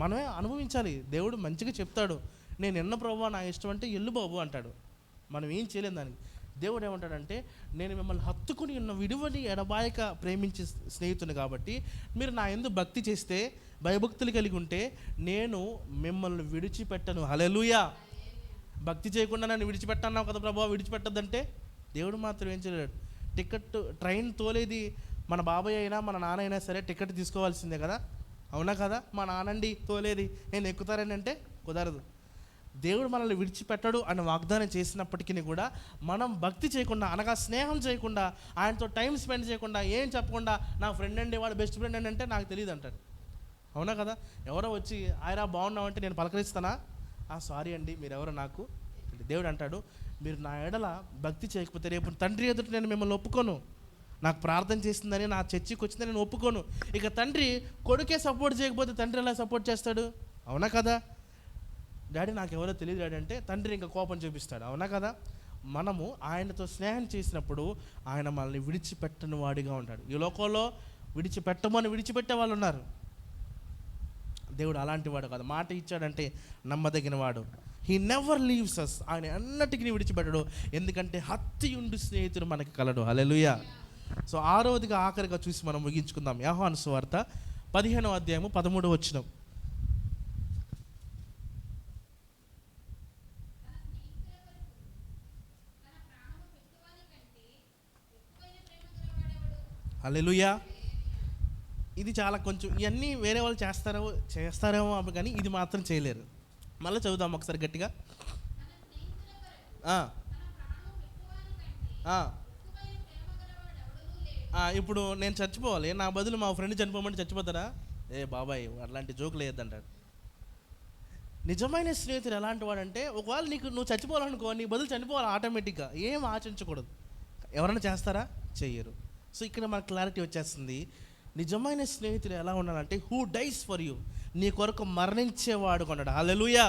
మనమే అనుభవించాలి. దేవుడు మంచిగా చెప్తాడు, నేను ఎన్న ప్రభు నా ఇష్టం అంటే ఎల్లు బాబు అంటాడు. మనం ఏం చేయలేం దానికి. దేవుడు ఏమంటాడంటే, నేను మిమ్మల్ని హత్తుకుని ఉన్న విడువని ఎడబాయక ప్రేమించే స్నేహితుని కాబట్టి మీరు నా యందు భక్తి చేస్తే, భయభక్తులు కలిగి ఉంటే నేను మిమ్మల్ని విడిచిపెట్టను. హల్లెలూయా. భక్తి చేయకుండా నన్ను విడిచిపెట్టన్నావు కదా ప్రభు, విడిచిపెట్టద్దంటే దేవుడు మాత్రం ఏం చేయలేడు. ట్రైన్ తోలేది మన బాబాయ్ అయినా మన నాన్న అయినా సరే టికెట్ తీసుకోవాల్సిందే కదా. అవునా కదా? మా నాన్నండి తోలేది, నేను ఎక్కుతారని అంటే కుదరదు. దేవుడు మనల్ని విడిచిపెట్టడు అని వాగ్దానం చేసినప్పటికీ కూడా మనం భక్తి చేయకుండా, అనగా స్నేహం చేయకుండా, ఆయనతో టైం స్పెండ్ చేయకుండా, ఏం చెప్పకుండా నా ఫ్రెండ్ అండి, వాడు బెస్ట్ ఫ్రెండ్ అండి అంటే నాకు తెలియదు అంటాడు. అవునా కదా? ఎవరో వచ్చి ఆయరా బాగున్నావు అంటే నేను పలకరిస్తానా? సారీ అండి మీరెవరో నాకు. దేవుడు అంటాడు, మీరు నా ఎడల భక్తి చేయకపోతే రేపు తండ్రి ఎదుట నేను మిమ్మల్ని ఒప్పుకోను. నాకు ప్రార్థన చేసిందని, నా చర్చికి వచ్చిందని నేను ఒప్పుకోను. ఇక తండ్రి కొడుకే సపోర్ట్ చేయకపోతే తండ్రి ఎలా సపోర్ట్ చేస్తాడు? అవునా కదా? డాడీ నాకు ఎవరో తెలియదు డాడీ అంటే తండ్రి ఇంకా కోపం చూపిస్తాడు. అవునా కదా? మనము ఆయనతో స్నేహం చేసినప్పుడు ఆయన మనల్ని విడిచిపెట్టని వాడిగా ఉంటాడు. ఈ లోకంలో విడిచిపెట్టే వాళ్ళు ఉన్నారు. దేవుడు అలాంటి వాడు కాదు. మాట ఇచ్చాడంటే నమ్మదగిన వాడు. He never leaves us. ఆయన అన్నిటికీ విడిచిపెట్టడు, ఎందుకంటే హత్యుండు స్నేహితుడు మనకి కలడు. హల్లెలూయా. సో ఆరోదిగా ఆఖరిగా చూసి మనం ముగించుకుందాం. యోహాను సువార్త 15వ అధ్యాయము 13వ వచనం. హల్లెలూయా. ఇది చాలా కొంచెం, ఇవన్నీ వేరే వాళ్ళు చేస్తారేమో కానీ ఇది మాత్రం చేయలేరు. మళ్ళీ చదువుదాం ఒకసారి గట్టిగా. ఇప్పుడు నేను చచ్చిపోవాలి, నా బదులు మా ఫ్రెండ్ చనిపోమంటే చచ్చిపోతారా? బాబాయ్ అట్లాంటి జోకులు వేయద్దంటాడు. నిజమైన స్నేహితుడు ఎలాంటి వాడంటే, ఒకవేళ నువ్వు చచ్చిపోవాలనుకో, నీ బదులు చనిపోవాలి ఆటోమేటిక్గా, ఏం ఆశించకూడదు. ఎవరైనా చేస్తారా? చెయ్యరు. సో ఇక్కడ మనకు క్లారిటీ వచ్చేస్తుంది. నిజమైన స్నేహితుడు ఎలా ఉండాలంటే, హూ డైస్ ఫర్ యూ, నీ కొరకు మరణించేవాడు కొన్నాడు. హల్లెలూయా.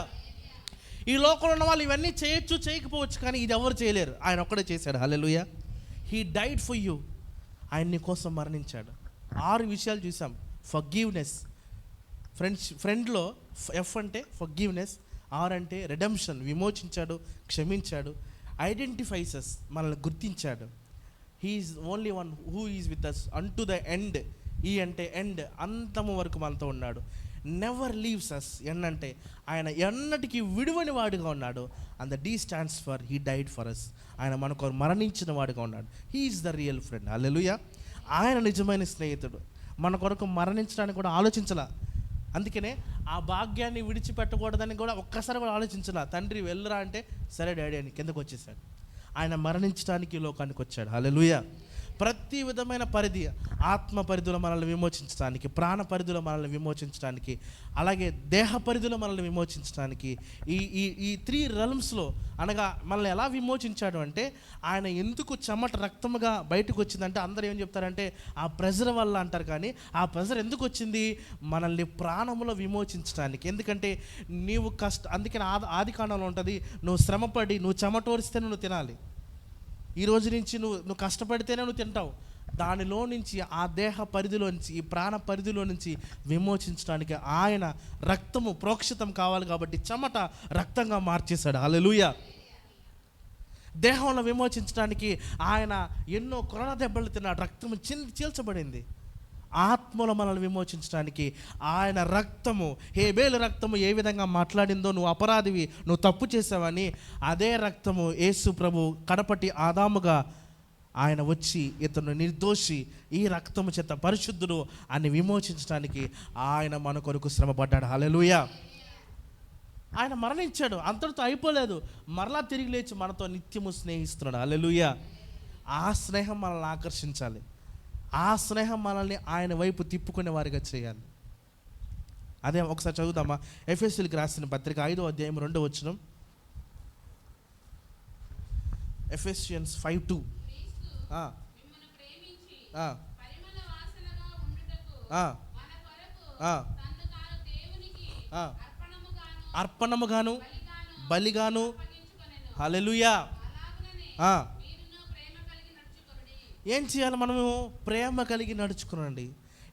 ఈ లోకంలో ఉన్న వాళ్ళు ఇవన్నీ చేయొచ్చు, చేయకపోవచ్చు, కానీ ఇది ఎవరు చేయలేరు, ఆయన ఒక్కడే చేశాడు. Hallelujah. He died for you. ఆయన నీ కోసం మరణించాడు. 6 విషయాలు చూసాం. ఫర్గివ్నెస్, ఫ్రెండ్లో ఎఫ్ అంటే ఫర్గివ్నెస్, ఆర్ అంటే రెడెంప్షన్, విమోచించాడు, క్షమించాడు. ఐడెంటిఫైస్ అస్, మనల్ని గుర్తించాడు. He is only one who is with us unto the end. E అంటే ఎండ్, అంతము వరకు మనతో ఉన్నాడు. నెవర్ లీవ్స్ అస్, ఎన్ అంటే ఆయన ఎన్నటికీ విడువని వాడుగా ఉన్నాడు. And the D stands for he died for us, ఆయన మనకు మరణించిన వాడుగా ఉన్నాడు. He is the real friend. Hallelujah. ఆయన నిజమైన స్నేహితుడు. మన కొరకు మరణించడానికి కూడా ఆలోచించలా. అందుకనే ఆ భాగ్యాన్ని విడిచిపెట్టకూడదని కూడా ఒక్కసారి కూడా ఆలోచించలా. తండ్రి వెళ్ళరా అంటే సరే డాడీ అని కిందకు వచ్చేసాడు. ఆయన మరణించడానికి ఈ లోకానికి వచ్చాడు. హల్లెలూయా. ప్రతి విధమైన పరిధి, ఆత్మ పరిధిలో మనల్ని విమోచించడానికి, ప్రాణ పరిధిలో మనల్ని విమోచించడానికి, అలాగే దేహ పరిధిలో మనల్ని విమోచించడానికి, ఈ ఈ ఈ 3 రెల్మ్స్లో అనగా మనల్ని ఎలా విమోచించాడు అంటే, ఆయన ఎందుకు చెమట రక్తముగా బయటకు వచ్చిందంటే అందరూ ఏం చెప్తారంటే ఆ ప్రెజర్ వల్ల అంటారు. కానీ ఆ ప్రెజర్ ఎందుకు వచ్చింది? మనల్ని ప్రాణములో విమోచించడానికి. ఎందుకంటే నీవు అందుకని ఆది కాండంలో ఉంటుంది, నువ్వు శ్రమపడి నువ్వు చెమటోరిస్తే నువ్వు తినాలి. ఈ రోజు నుంచి నువ్వు కష్టపడితేనే నువ్వు తింటావు. దానిలో నుంచి, ఆ దేహ పరిధిలో నుంచి, ఈ ప్రాణ పరిధిలో నుంచి విమోచించడానికి ఆయన రక్తము ప్రోక్షితం కావాలి కాబట్టి చెమట రక్తంగా మార్చేశాడు. హల్లెలూయా. దేహంలో విమోచించడానికి ఆయన ఎన్నో కొరడా దెబ్బలు తిన్నాడు, రక్తము చీల్చబడింది. ఆత్మలో మనల్ని విమోచించడానికి ఆయన రక్తము, హేబేలు రక్తము ఏ విధంగా మాట్లాడిందో, నువ్వు అపరాధివి, నువ్వు తప్పు చేసావని, అదే రక్తము యేసు ప్రభు కడపటి ఆదాముగా ఆయన వచ్చి ఇతను నిర్దోషి, ఈ రక్తము చేత పరిశుద్ధుడు అని విమోచించడానికి ఆయన మన కొరకు శ్రమపడ్డాడు. హల్లెలూయా. ఆయన మరణించాడు, అంతటితో అయిపోలేదు. మరలా తిరిగి లేచి మనతో నిత్యము స్నేహిస్తున్నాడు. హల్లెలూయా. ఆ స్నేహం మనల్ని ఆకర్షించాలి. ఆ స్నేహం మనల్ని ఆయన వైపు తిప్పుకునే వారిగా చేయాలి. అదే ఒకసారి చదువుదామా? ఎఫెసీయులకు రాసిన పత్రిక 5వ అధ్యాయం 2వ వచనం. ఎఫెసియన్స్ 5:2. అర్పణముగాను బలిగాను. హల్లెలూయా. ఏం చేయాలి? మనము ప్రేమ కలిగి నడుచుకునండి.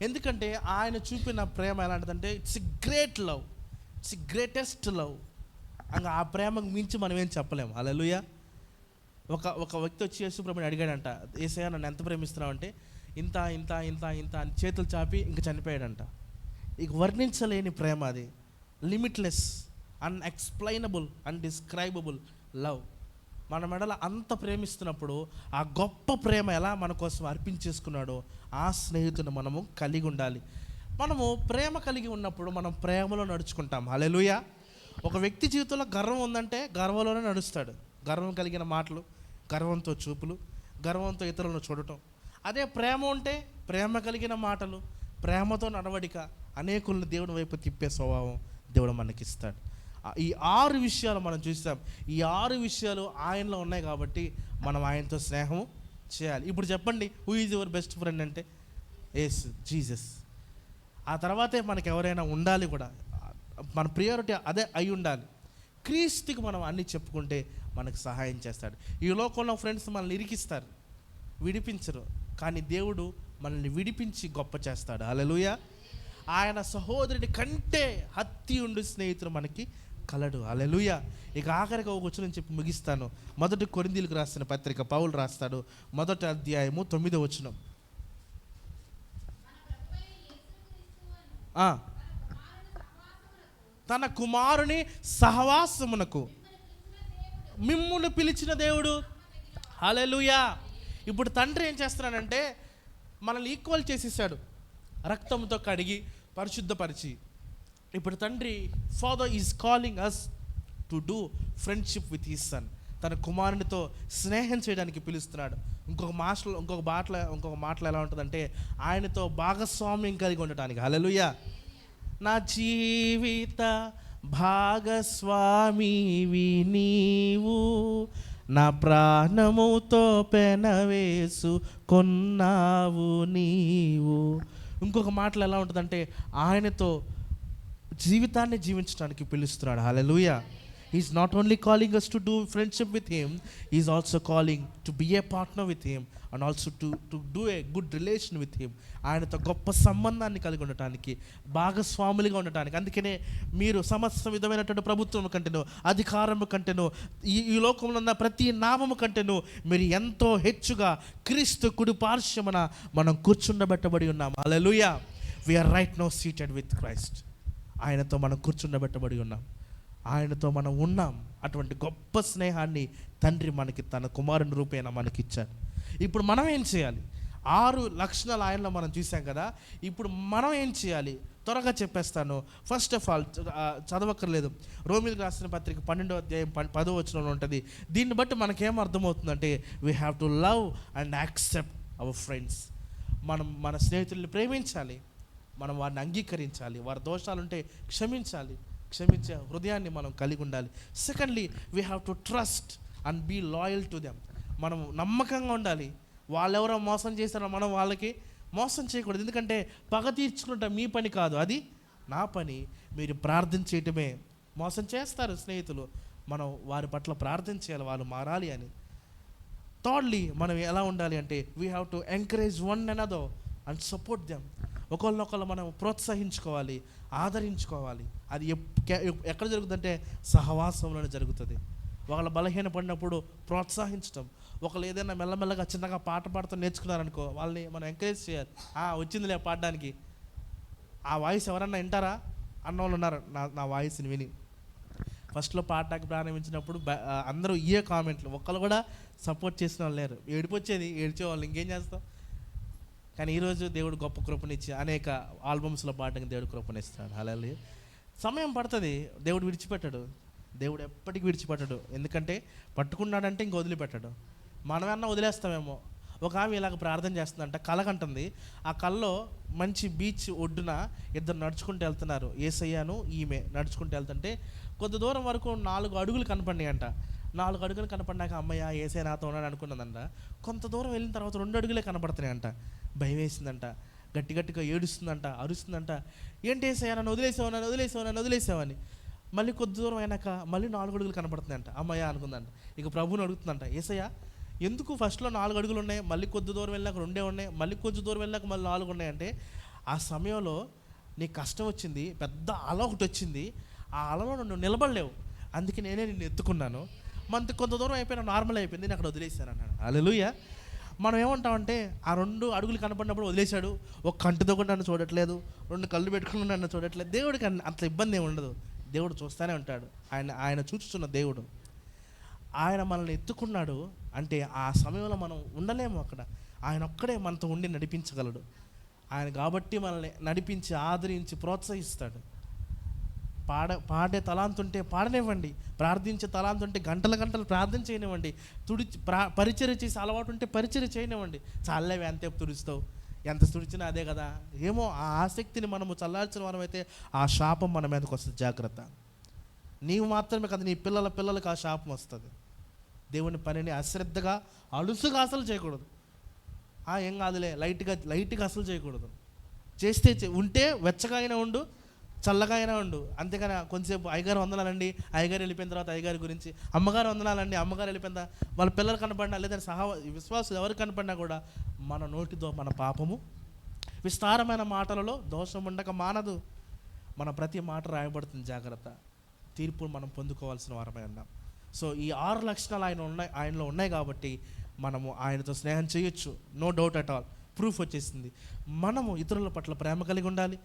ఎందుకంటే ఆయన చూపిన ప్రేమ ఎలాంటిదంటే it's a great love, it's a greatest love. ఇంకా ఆ ప్రేమకు మించి మనం ఏం చెప్పలేము. హల్లెలూయా. ఒక వ్యక్తి వచ్చి యేసు ప్రభుని అడిగాడంట, యేసయ్యా నన్ను ఎంత ప్రేమిస్తున్నావు అంటే, ఇంత ఇంత ఇంత ఇంత అని చేతులు చాపి ఇంక చనిపోయాడంట. ఇక వర్ణించలేని ప్రేమ అది. Limitless, unexplainable, undescribable love. మన మెడల అంత ప్రేమిస్తున్నప్పుడు ఆ గొప్ప ప్రేమ ఎలా మన కోసం అర్పించేసుకున్నాడో ఆ స్నేహితుని మనము కలిగి ఉండాలి. మనము ప్రేమ కలిగి ఉన్నప్పుడు మనం ప్రేమలో నడుచుకుంటాం. హల్లెలూయా. ఒక వ్యక్తి జీవితంలో గర్వం ఉందంటే గర్వంలోనే నడుస్తాడు. గర్వం కలిగిన మాటలు, గర్వంతో చూపులు, గర్వంతో ఇతరులను చూడటం. అదే ప్రేమ ఉంటే ప్రేమ కలిగిన మాటలు, ప్రేమతో నడవడిక, అనేకులను దేవుని వైపు తిప్పే స్వభావం దేవుడు మనకిస్తాడు. ఈ 6 విషయాలు మనం చూసాం. ఈ 6 విషయాలు ఆయనలో ఉన్నాయి కాబట్టి మనం ఆయనతో స్నేహం చేయాలి. ఇప్పుడు చెప్పండి, who is your best friend అంటే జీసస్. ఆ తర్వాతే మనకు ఎవరైనా ఉండాలి కూడా. మన ప్రియారిటీ అదే అయి ఉండాలి. క్రీస్తుకి మనం అన్నీ చెప్పుకుంటే మనకు సహాయం చేస్తాడు. ఈ లోకంలో ఫ్రెండ్స్ మనల్ని ఇరికిస్తారు, విడిపించరు. కానీ దేవుడు మనల్ని విడిపించి గొప్ప చేస్తాడు. హల్లెలూయా. ఆయన సహోదరుడి కంటే హత్తి ఉండు స్నేహితుడు మనకి కలడు. హల్లెలూయా. ఇక ఆఖరికి ఒక వచనం చెప్పి ముగిస్తాను. 1 కొరింథీయులకు రాసిన పత్రిక పౌలు రాస్తాడు, 1వ అధ్యాయము 9వ వచనం. తన కుమారుని సహవాసమునకు మిమ్మును పిలిచిన దేవుడు. హల్లెలూయా. ఇప్పుడు తండ్రి ఏం చేస్తున్నాడంటే మనల్ని ఈక్వల్ చేసేసాడు, రక్తంతో కడిగి పరిశుద్ధపరిచి. ఇప్పుడు తండ్రి, father is calling us to do friendship with his son. తన కుమారునితో స్నేహం చేయడానికి పిలుస్తున్నాడు. ఇంకొక మాటలో ఎలా ఉంటుందంటే ఆయనతో భాగస్వామ్యం కలిగి ఉండటానికి. హల్లెలూయా. నా జీవిత భాగస్వామివి నీవు, నా ప్రాణముతో పెనవేసు కొన్నావు నీవు. ఇంకొక మాటలు ఎలా ఉంటుందంటే ఆయనతో జీవితాన్ని జీవించడానికి పిలుస్తున్నాడు. హల్లెలూయా. He's not only calling us to do friendship with him, he's also calling to be a partner with him and also to do a good relation with him. ఆయనతో గొప్ప సంబంధాన్ని కలిగి ఉండటానికి, భాగస్వాములుగా ఉండటానికి. అందుకనే మీరు సమస్త విధమైనటువంటి ప్రభుత్వం కంటేను, అధికారము కంటేను, ఈ లోకంలో ఉన్న ప్రతి నామము కంటేను మీరు ఎంతో హెచ్చుగా క్రీస్తు కుడి పార్శ్వమున మనం కూర్చుండబెట్టబడి ఉన్నాం. హల్లెలూయా. We are right now seated with Christ. ఆయనతో మనం కూర్చుండబెట్టబడి ఉన్నాం, ఆయనతో మనం ఉన్నాం. అటువంటి గొప్ప స్నేహాన్ని తండ్రి మనకి తన కుమారుని రూపేణ మనకి ఇచ్చారు. ఇప్పుడు మనం ఏం చేయాలి? 6 లక్షణాలు ఆయనలో మనం చూసాం కదా. ఇప్పుడు మనం ఏం చేయాలి? త్వరగా చెప్పేస్తాను. ఫస్ట్ ఆఫ్ ఆల్ చదవక్కర్లేదు, రోమీయులకు రాసిన పత్రిక 12వ అధ్యాయం 10వ వచనంలో ఉంటుంది. దీన్ని బట్టి మనకేం అర్థమవుతుందంటే, we have to love and accept our friends. మనం మన స్నేహితుల్ని ప్రేమించాలి, మనం వారిని అంగీకరించాలి, వారి దోషాలుంటే క్షమించే హృదయాన్ని మనం కలిగి ఉండాలి. Secondly, we have to trust and be loyal to them. మనం నమ్మకంగా ఉండాలి. వాళ్ళెవరో మోసం చేస్తారో మనం వాళ్ళకి మోసం చేయకూడదు. ఎందుకంటే పగ తీర్చుకుంటాం మీ పని కాదు, అది నా పని. మీరు ప్రార్థన చేయటమే. మోసం చేస్తారు స్నేహితులు, మనం వారి పట్ల ప్రార్థన చేయాలి, వాళ్ళు మారాలి అని. థర్డ్లీ, మనం ఎలా ఉండాలి అంటే, we have to encourage one another and support them. ఒకళ్ళనొకళ్ళు మనం ప్రోత్సహించుకోవాలి, ఆదరించుకోవాలి. అది ఎక్కడ జరుగుతుందంటే సహవాసంలోనే జరుగుతుంది. వాళ్ళ బలహీన పడినప్పుడు ప్రోత్సహించడం. ఒకళ్ళు ఏదైనా మెల్లమెల్లగా చిన్నగా పాట పాడుతూ నేర్చుకున్నారనుకో, వాళ్ళని మనం ఎంకరేజ్ చేయాలి. వచ్చిందిలే పాడడానికి, ఆ వాయిస్ ఎవరన్నా వింటారా అన్నవాళ్ళు ఉన్నారు. నా వాయిస్ని విని ఫస్ట్లో పాడటానికి ప్రారంభించినప్పుడు అందరూ ఇయే కామెంట్లు, ఒక్కళ్ళు కూడా సపోర్ట్ చేసిన వాళ్ళు లేరు. ఏడిపొచ్చేది, ఏడ్చేవాళ్ళు, ఇంకేం చేస్తాం. కానీ ఈరోజు దేవుడు గొప్ప కృపనిచ్చి అనేక ఆల్బమ్స్లో పాడడానికి దేవుడు కృపనిస్తాడు. హల్లెలూయా. సమయం పడుతుంది, దేవుడు విడిచిపెట్టాడు. దేవుడు ఎప్పటికీ విడిచిపెట్టాడు. ఎందుకంటే పట్టుకున్నాడంటే ఇంక వదిలిపెట్టాడు. మనమన్నా వదిలేస్తామేమో. ఒక ఆమె ఇలాగ ప్రార్థన చేస్తుందంట, కలగంటుంది. ఆ కల్లో మంచి బీచ్ ఒడ్డున ఇద్దరు నడుచుకుంటూ వెళ్తున్నారు, యేసయ్యను ఈమె నడుచుకుంటూ వెళ్తుంటే కొద్ది దూరం వరకు 4 అడుగులు కనపడినాయి అంట. 4 అడుగులు కనపడినాక అమ్మయ్య యేసయ్య నాతో ఉన్నాడు అనుకున్నదంట. కొంత దూరం వెళ్ళిన తర్వాత 2 అడుగులే కనపడుతున్నాయి అంట. భయం వేసిందంట, గట్టిగా ఏడుస్తుందంట, అరుస్తుందంట. ఏంటి యేసయ్య నన్ను వదిలేసావని. మళ్ళీ కొద్ది దూరం అయినాక మళ్ళీ 4 అడుగులు కనపడుతున్నాయంట. అమ్మయ్య అనుకుందంట. ఇక ప్రభువుని అడుగుతుందంట, యేసయ్య ఎందుకు ఫస్ట్లో 4 అడుగులు ఉన్నాయి, మళ్ళీ కొద్ది దూరం వెళ్ళాక 2 ఉన్నాయి, మళ్ళీ కొంచెం దూరం వెళ్ళాక మళ్ళీ 4 ఉన్నాయంటే, ఆ సమయంలో నీకు కష్టం వచ్చింది, పెద్ద అల ఒకటి వచ్చింది, ఆ అలలో నువ్వు నిలబడలేవు, అందుకే నేనే నిన్ను ఎత్తుకున్నాను. కొంత దూరం అయిపోయినా నార్మల్ అయిపోయింది, నేను అక్కడ వదిలేశాను అన్నాడు. హల్లెలూయా. మనం ఏమంటామంటే, ఆ 2 అడుగులు కనపడినప్పుడు వదిలేశాడు, ఒక కంటితో కూడా నన్ను చూడట్లేదు, 2 కళ్ళు పెట్టుకుని నన్ను చూడట్లేదు. దేవుడికి అంత ఇబ్బంది ఏమి ఉండదు. దేవుడు చూస్తూనే ఉంటాడు. ఆయన చూస్తున్న దేవుడు. ఆయన మనల్ని ఎత్తుకున్నాడు అంటే ఆ సమయంలో మనం ఉండలేము అక్కడ. ఆయన ఒక్కడే మనతో ఉండి నడిపించగలడు. ఆయన కాబట్టి మనల్ని నడిపించి, ఆదరించి, ప్రోత్సహిస్తాడు. పాడే తలాంతుంటే పాడనివ్వండి, ప్రార్థించే తలాంతుంటే గంటలు ప్రార్థన చేయనివ్వండి, పరిచర్య చేసి అలవాటు ఉంటే పరిచర్య చేయనివ్వండి. చాలేవి ఎంతసేపు తుడుస్తావు, ఎంత తుడిచినా అదే కదా. ఏమో ఆ ఆసక్తిని మనము చల్లార్చిన వారమైతే ఆ శాపం మన మీదకి వస్తుంది. జాగ్రత్త. నీవు మాత్రమే కదా, నీ పిల్లలకు ఆ శాపం వస్తుంది. దేవుని పనిని అశ్రద్ధగా, అలుసుగా అసలు చేయకూడదు. ఏం కాదులే, లైట్గా అసలు చేయకూడదు. చేస్తే ఉంటే వెచ్చగా అయినా ఉండు, చల్లగా అయినా ఉండు. అంతేగాని కొంతసేపు అయ్యగారు వందనాలండి, అయ్యగారు వెళ్ళిపోయిన తర్వాత అయ్యగారి గురించి, అమ్మగారు వందనాలండి, అమ్మగారు వెళ్ళిపోయిన వాళ్ళ పిల్లలు కనపడినా, లేదంటే విశ్వాసులు ఎవరు కనపడినా కూడా మన నోటితో మన పాపము విస్తారమైన మాటలలో దోషం ఉండక మానదు. మన ప్రతి మాట రాయబడుతుంది. జాగ్రత్త. తీర్పు మనం పొందుకోవాల్సిన వారమై ఉన్నాం. సో ఈ 6 లక్షణాలు ఆయనలో ఉన్నాయి కాబట్టి మనము ఆయనతో స్నేహం చేయొచ్చు. No doubt at all. Proof వచ్చేసింది. మనము ఇతరుల పట్ల ప్రేమ కలిగి ఉండాలి,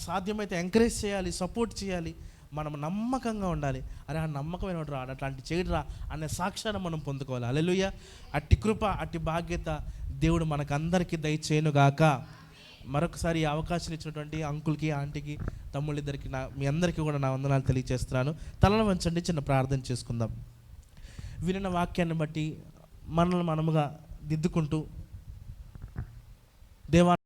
సాధ్యమైతే ఎంకరేజ్ చేయాలి, సపోర్ట్ చేయాలి. మనం నమ్మకంగా ఉండాలి. ఆ నమ్మకమైన రాడు, అట్లాంటి చేయడురా అనే సాక్ష్యాన్ని మనం పొందుకోవాలి. హల్లెలూయా. అట్టి కృప, అట్టి బాధ్యత దేవుడు మనకందరికీ దయచేయునుగాక. మరొకసారి ఈ అవకాశం ఇచ్చినటువంటి అంకుల్కి, ఆంటీకి, తమ్ముళ్ళిద్దరికి, మీ అందరికీ కూడా నా వందనాలు తెలియజేస్తున్నాను. తలను వంచండి, చిన్న ప్రార్థన చేసుకుందాం. వినిన వాక్యాన్ని బట్టి మనల్ని మనముగా దిద్దుకుంటూ దేవా